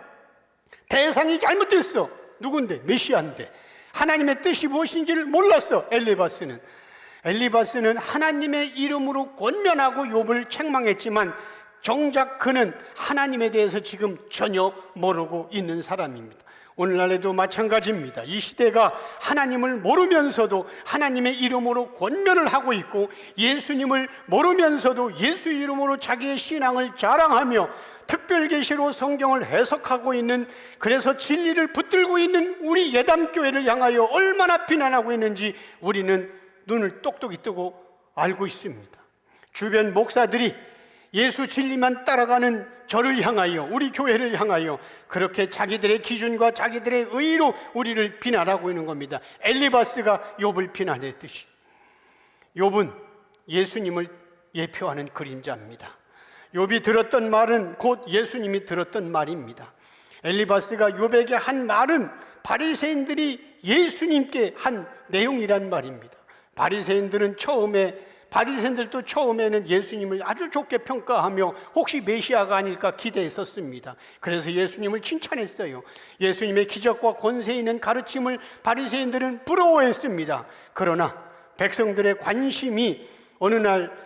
대상이 잘못됐어. 누군데? 메시아인데 하나님의 뜻이 무엇인지를 몰랐어. 엘리바스는 하나님의 이름으로 권면하고 욥을 책망했지만 정작 그는 하나님에 대해서 지금 전혀 모르고 있는 사람입니다. 오늘날에도 마찬가지입니다. 이 시대가 하나님을 모르면서도 하나님의 이름으로 권면을 하고 있고, 예수님을 모르면서도 예수 이름으로 자기의 신앙을 자랑하며 특별계시로 성경을 해석하고 있는, 그래서 진리를 붙들고 있는 우리 예담교회를 향하여 얼마나 비난하고 있는지 우리는 눈을 똑똑히 뜨고 알고 있습니다. 주변 목사들이 예수 진리만 따라가는 저를 향하여, 우리 교회를 향하여 그렇게 자기들의 기준과 자기들의 의로 우리를 비난하고 있는 겁니다. 엘리바스가 욥을 비난했듯이. 욥은 예수님을 예표하는 그림자입니다. 욥이 들었던 말은 곧 예수님이 들었던 말입니다. 엘리바스가 욥에게 한 말은 바리새인들이 예수님께 한 내용이란 말입니다. 바리새인들도 처음에는 예수님을 아주 좋게 평가하며 혹시 메시아가 아닐까 기대했었습니다. 그래서 예수님을 칭찬했어요. 예수님의 기적과 권세 있는 가르침을 바리새인들은 부러워했습니다. 그러나 백성들의 관심이 어느 날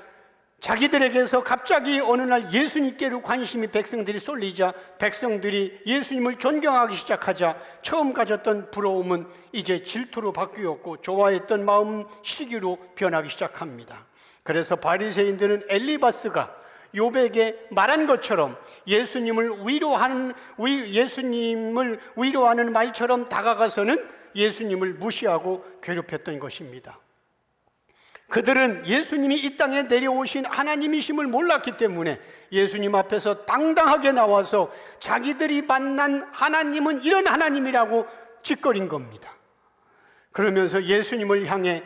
자기들에게서 갑자기 어느 날 예수님께로 관심이 백성들이 쏠리자 백성들이 예수님을 존경하기 시작하자 처음 가졌던 부러움은 이제 질투로 바뀌었고 좋아했던 마음 시기로 변하기 시작합니다. 그래서 바리새인들은 엘리바스가 욥에게 말한 것처럼 예수님을 위로하는 말처럼 다가가서는 예수님을 무시하고 괴롭혔던 것입니다. 그들은 예수님이 이 땅에 내려오신 하나님이심을 몰랐기 때문에 예수님 앞에서 당당하게 나와서 자기들이 만난 하나님은 이런 하나님이라고 짓거린 겁니다. 그러면서 예수님을 향해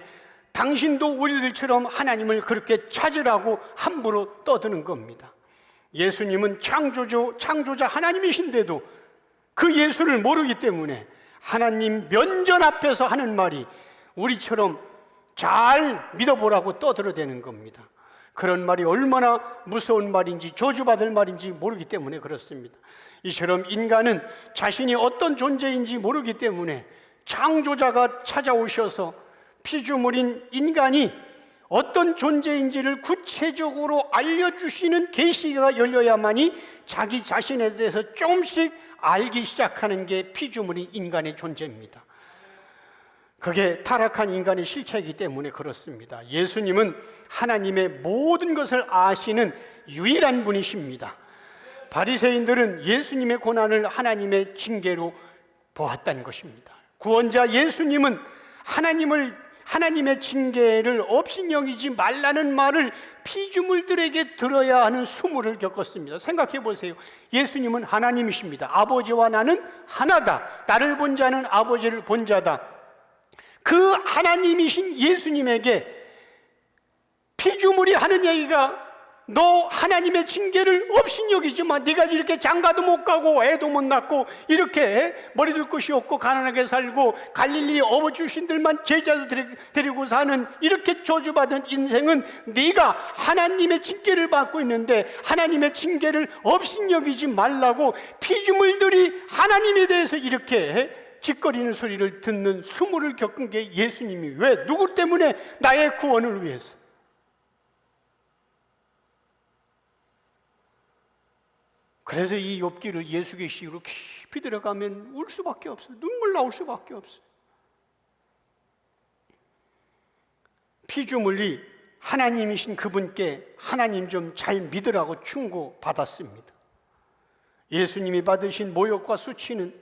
당신도 우리들처럼 하나님을 그렇게 찾으라고 함부로 떠드는 겁니다. 예수님은 창조자 하나님이신데도 그 예수를 모르기 때문에 하나님 면전 앞에서 하는 말이 우리처럼 잘 믿어보라고 떠들어대는 겁니다. 그런 말이 얼마나 무서운 말인지 저주받을 말인지 모르기 때문에 그렇습니다. 이처럼 인간은 자신이 어떤 존재인지 모르기 때문에 창조자가 찾아오셔서 피조물인 인간이 어떤 존재인지를 구체적으로 알려주시는 계시가 열려야만이 자기 자신에 대해서 조금씩 알기 시작하는 게 피조물인 인간의 존재입니다. 그게 타락한 인간의 실체이기 때문에 그렇습니다. 예수님은 하나님의 모든 것을 아시는 유일한 분이십니다. 바리새인들은 예수님의 고난을 하나님의 징계로 보았다는 것입니다. 구원자 예수님은 하나님을 하나님의 징계를 업신여기지 말라는 말을 피조물들에게 들어야 하는 수모를 겪었습니다. 생각해 보세요. 예수님은 하나님이십니다. 아버지와 나는 하나다. 나를 본 자는 아버지를 본 자다. 그 하나님이신 예수님에게 피조물이 하는 얘기가 너 하나님의 징계를 업신여기지 마. 네가 이렇게 장가도 못 가고 애도 못 낳고 이렇게 머리 둘 곳이 없고 가난하게 살고 갈릴리 어부주신들만 제자도 데리고 사는 이렇게 저주받은 인생은 네가 하나님의 징계를 받고 있는데 하나님의 징계를 업신여기지 말라고 피조물들이 하나님에 대해서 이렇게 짓거리는 소리를 듣는 수모를 겪은 게 예수님이 왜? 누구 때문에? 나의 구원을 위해서. 그래서 이 욥기를 예수 계시로 깊이 들어가면 울 수밖에 없어요. 눈물 나올 수밖에 없어요. 피조물이 하나님이신 그분께 하나님 좀 잘 믿으라고 충고받았습니다. 예수님이 받으신 모욕과 수치는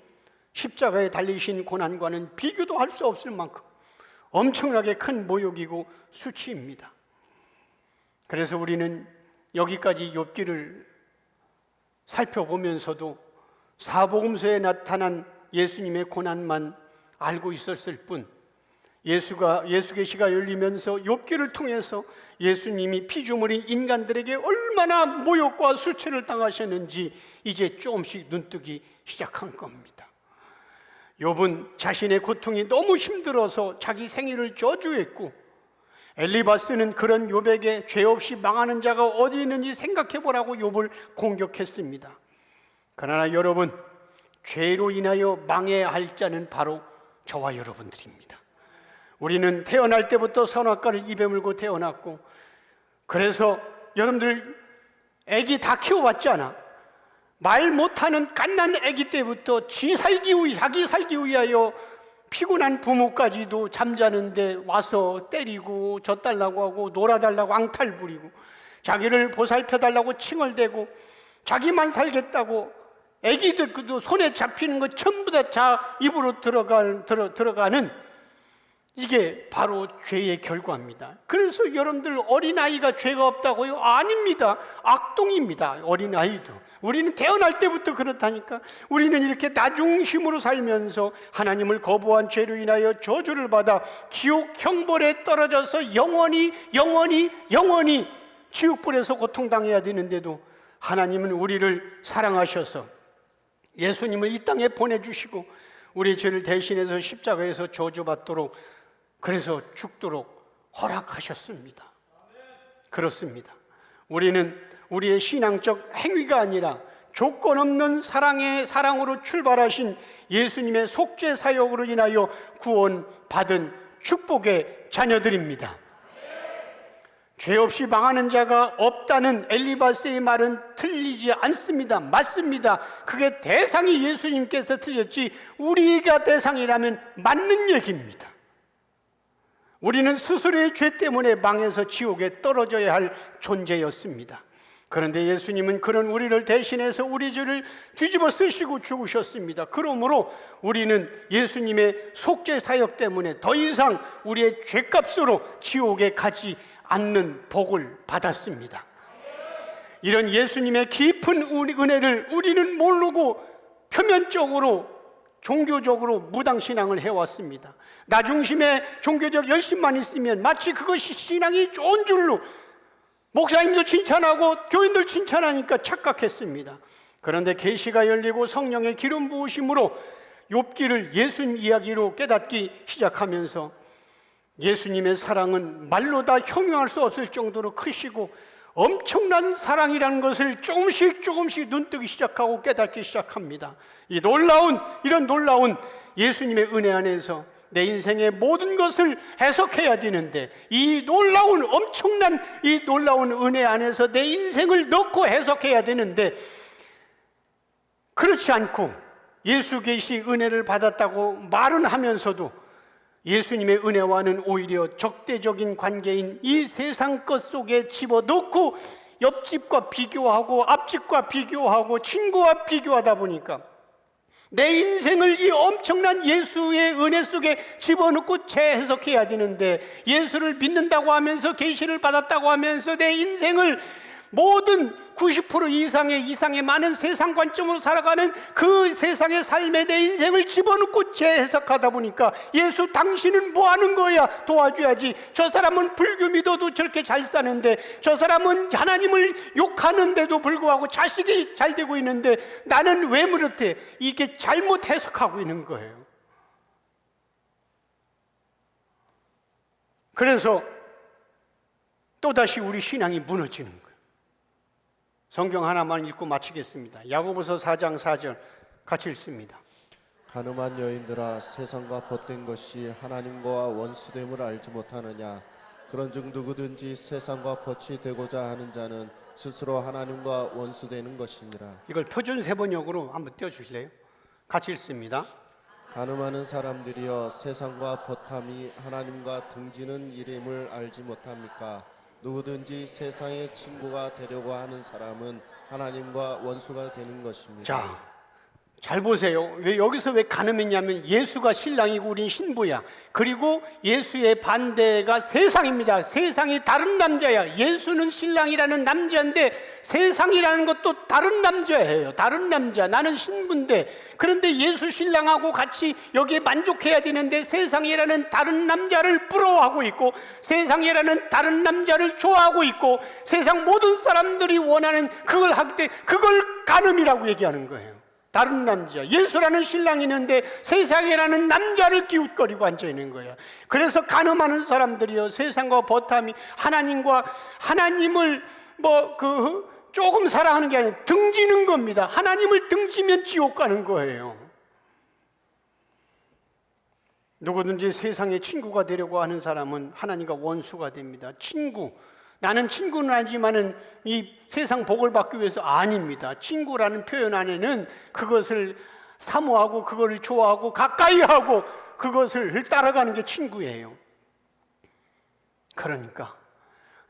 십자가에 달리신 고난과는 비교도 할 수 없을 만큼 엄청나게 큰 모욕이고 수치입니다. 그래서 우리는 여기까지 욥기를 살펴보면서도 사복음서에 나타난 예수님의 고난만 알고 있었을 뿐 예수 계시가 열리면서 욥기를 통해서 예수님이 피조물인 인간들에게 얼마나 모욕과 수치를 당하셨는지 이제 조금씩 눈뜨기 시작한 겁니다. 욥은 자신의 고통이 너무 힘들어서 자기 생일을 저주했고 엘리바스는 그런 욥에게 죄 없이 망하는 자가 어디 있는지 생각해보라고 욥을 공격했습니다. 그러나 여러분, 죄로 인하여 망해야 할 자는 바로 저와 여러분들입니다. 우리는 태어날 때부터 선악과를 입에 물고 태어났고 그래서 여러분들 애기 다 키워봤잖아. 말 못하는 갓난 애기 때부터 자기 살기 위하여 피곤한 부모까지도 잠자는데 와서 때리고 젖달라고 하고 놀아달라고 앙탈 부리고 자기를 보살펴달라고 칭얼대고 자기만 살겠다고 애기들도 손에 잡히는 거 전부 다 자 입으로 들어가는 이게 바로 죄의 결과입니다. 그래서 여러분들 어린아이가 죄가 없다고요? 아닙니다. 악동입니다. 어린아이도. 우리는 태어날 때부터 그렇다니까. 우리는 이렇게 나중심으로 살면서 하나님을 거부한 죄로 인하여 저주를 받아 지옥 형벌에 떨어져서 영원히 지옥불에서 고통당해야 되는데도 하나님은 우리를 사랑하셔서 예수님을 이 땅에 보내주시고 우리 죄를 대신해서 십자가에서 저주받도록 그래서 죽도록 허락하셨습니다. 그렇습니다. 우리는 우리의 신앙적 행위가 아니라 조건 없는 사랑으로 출발하신 예수님의 속죄 사역으로 인하여 구원받은 축복의 자녀들입니다. 죄 없이 망하는 자가 없다는 엘리바스의 말은 틀리지 않습니다. 맞습니다. 그게 대상이 예수님께서 틀렸지 우리가 대상이라면 맞는 얘기입니다. 우리는 스스로의 죄 때문에 망해서 지옥에 떨어져야 할 존재였습니다. 그런데 예수님은 그런 우리를 대신해서 우리 죄를 뒤집어 쓰시고 죽으셨습니다. 그러므로 우리는 예수님의 속죄 사역 때문에 더 이상 우리의 죄값으로 지옥에 가지 않는 복을 받았습니다. 이런 예수님의 깊은 은혜를 우리는 모르고 표면적으로 종교적으로 무당신앙을 해왔습니다. 나중심의 종교적 열심만 있으면 마치 그것이 신앙이 좋은 줄로 목사님도 칭찬하고 교인들 칭찬하니까 착각했습니다. 그런데 계시가 열리고 성령의 기름 부으심으로 욥기를 예수님 이야기로 깨닫기 시작하면서 예수님의 사랑은 말로 다 형용할 수 없을 정도로 크시고 엄청난 사랑이라는 것을 조금씩 눈뜨기 시작하고 깨닫기 시작합니다. 이런 놀라운 예수님의 은혜 안에서 내 인생의 모든 것을 해석해야 되는데 이 엄청난 놀라운 은혜 안에서 내 인생을 넣고 해석해야 되는데 그렇지 않고 예수 계시 은혜를 받았다고 말은 하면서도 예수님의 은혜와는 오히려 적대적인 관계인 이 세상 것 속에 집어넣고 옆집과 비교하고 앞집과 비교하고 친구와 비교하다 보니까 내 인생을 이 엄청난 예수의 은혜 속에 집어넣고 재해석해야 되는데, 예수를 믿는다고 하면서, 계시를 받았다고 하면서 내 인생을 모든 90% 이상의 많은 세상 관점으로 살아가는 그 세상의 삶에 내 인생을 집어넣고 재해석하다 보니까, 예수 당신은 뭐 하는 거야? 도와줘야지. 저 사람은 불교 믿어도 저렇게 잘 사는데, 저 사람은 하나님을 욕하는데도 불구하고 자식이 잘 되고 있는데 나는 왜 그렇대? 이게 잘못 해석하고 있는 거예요. 그래서 또다시 우리 신앙이 무너지는 거예요. 성경 하나만 읽고 마치겠습니다. 야고보서 4장 4절 같이 읽습니다. 가늠한 여인들아, 세상과 벗된 것이 하나님과 원수됨을 알지 못하느냐? 그런즉 누구든지 세상과 벗이 되고자 하는 자는 스스로 하나님과 원수되는 것이니라. 이걸 표준 세번역으로 한번 띄워주실래요? 같이 읽습니다. 가늠하는 사람들이여, 세상과 벗함이 하나님과 등지는 일임을 알지 못합니까? 누구든지 세상의 친구가 되려고 하는 사람은 하나님과 원수가 되는 것입니다. 자, 잘 보세요. 여기서 왜 가늠했냐면, 예수가 신랑이고 우린 신부야. 그리고 예수의 반대가 세상입니다. 세상이 다른 남자야. 예수는 신랑이라는 남자인데 세상이라는 것도 다른 남자예요. 다른 남자. 나는 신부인데, 그런데 예수 신랑하고 같이 여기에 만족해야 되는데 세상이라는 다른 남자를 부러워하고 있고, 세상이라는 다른 남자를 좋아하고 있고, 세상 모든 사람들이 원하는 그걸 하기 때문에 그걸 가늠이라고 얘기하는 거예요. 다른 남자, 예수라는 신랑이 있는데 세상이라는 남자를 기웃거리고 앉아있는 거예요. 그래서 가늠하는 사람들이요, 세상과 벗함이 하나님을 조금 사랑하는 게 아니라 등지는 겁니다. 하나님을 등지면 지옥 가는 거예요. 누구든지 세상의 친구가 되려고 하는 사람은 하나님과 원수가 됩니다. 친구, 나는 친구는 아니지만은 이 세상 복을 받기 위해서 아닙니다. 친구라는 표현 안에는 그것을 사모하고 그것을 좋아하고 가까이 하고 그것을 따라가는 게 친구예요. 그러니까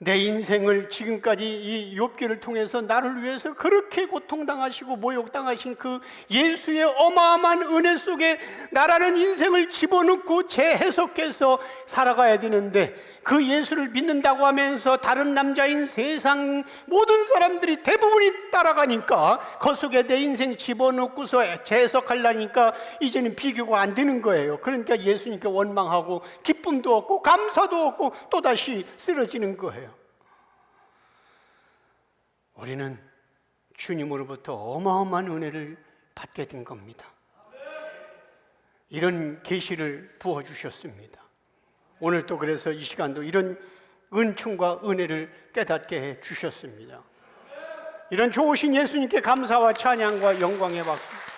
내 인생을 지금까지 이 욥기를 통해서 나를 위해서 그렇게 고통당하시고 모욕당하신 그 예수의 어마어마한 은혜 속에 나라는 인생을 집어넣고 재해석해서 살아가야 되는데, 그 예수를 믿는다고 하면서 다른 남자인 세상 모든 사람들이 대부분이 따라가니까 그 속에 내 인생 집어넣고서 재해석하려니까 이제는 비교가 안 되는 거예요. 그러니까 예수님께 원망하고 기쁨도 없고 감사도 없고 또다시 쓰러지는 거예요. 우리는 주님으로부터 어마어마한 은혜를 받게 된 겁니다. 이런 계시를 부어주셨습니다. 오늘 또 그래서 이 시간도 이런 은총과 은혜를 깨닫게 해 주셨습니다. 이런 좋으신 예수님께 감사와 찬양과 영광의 박수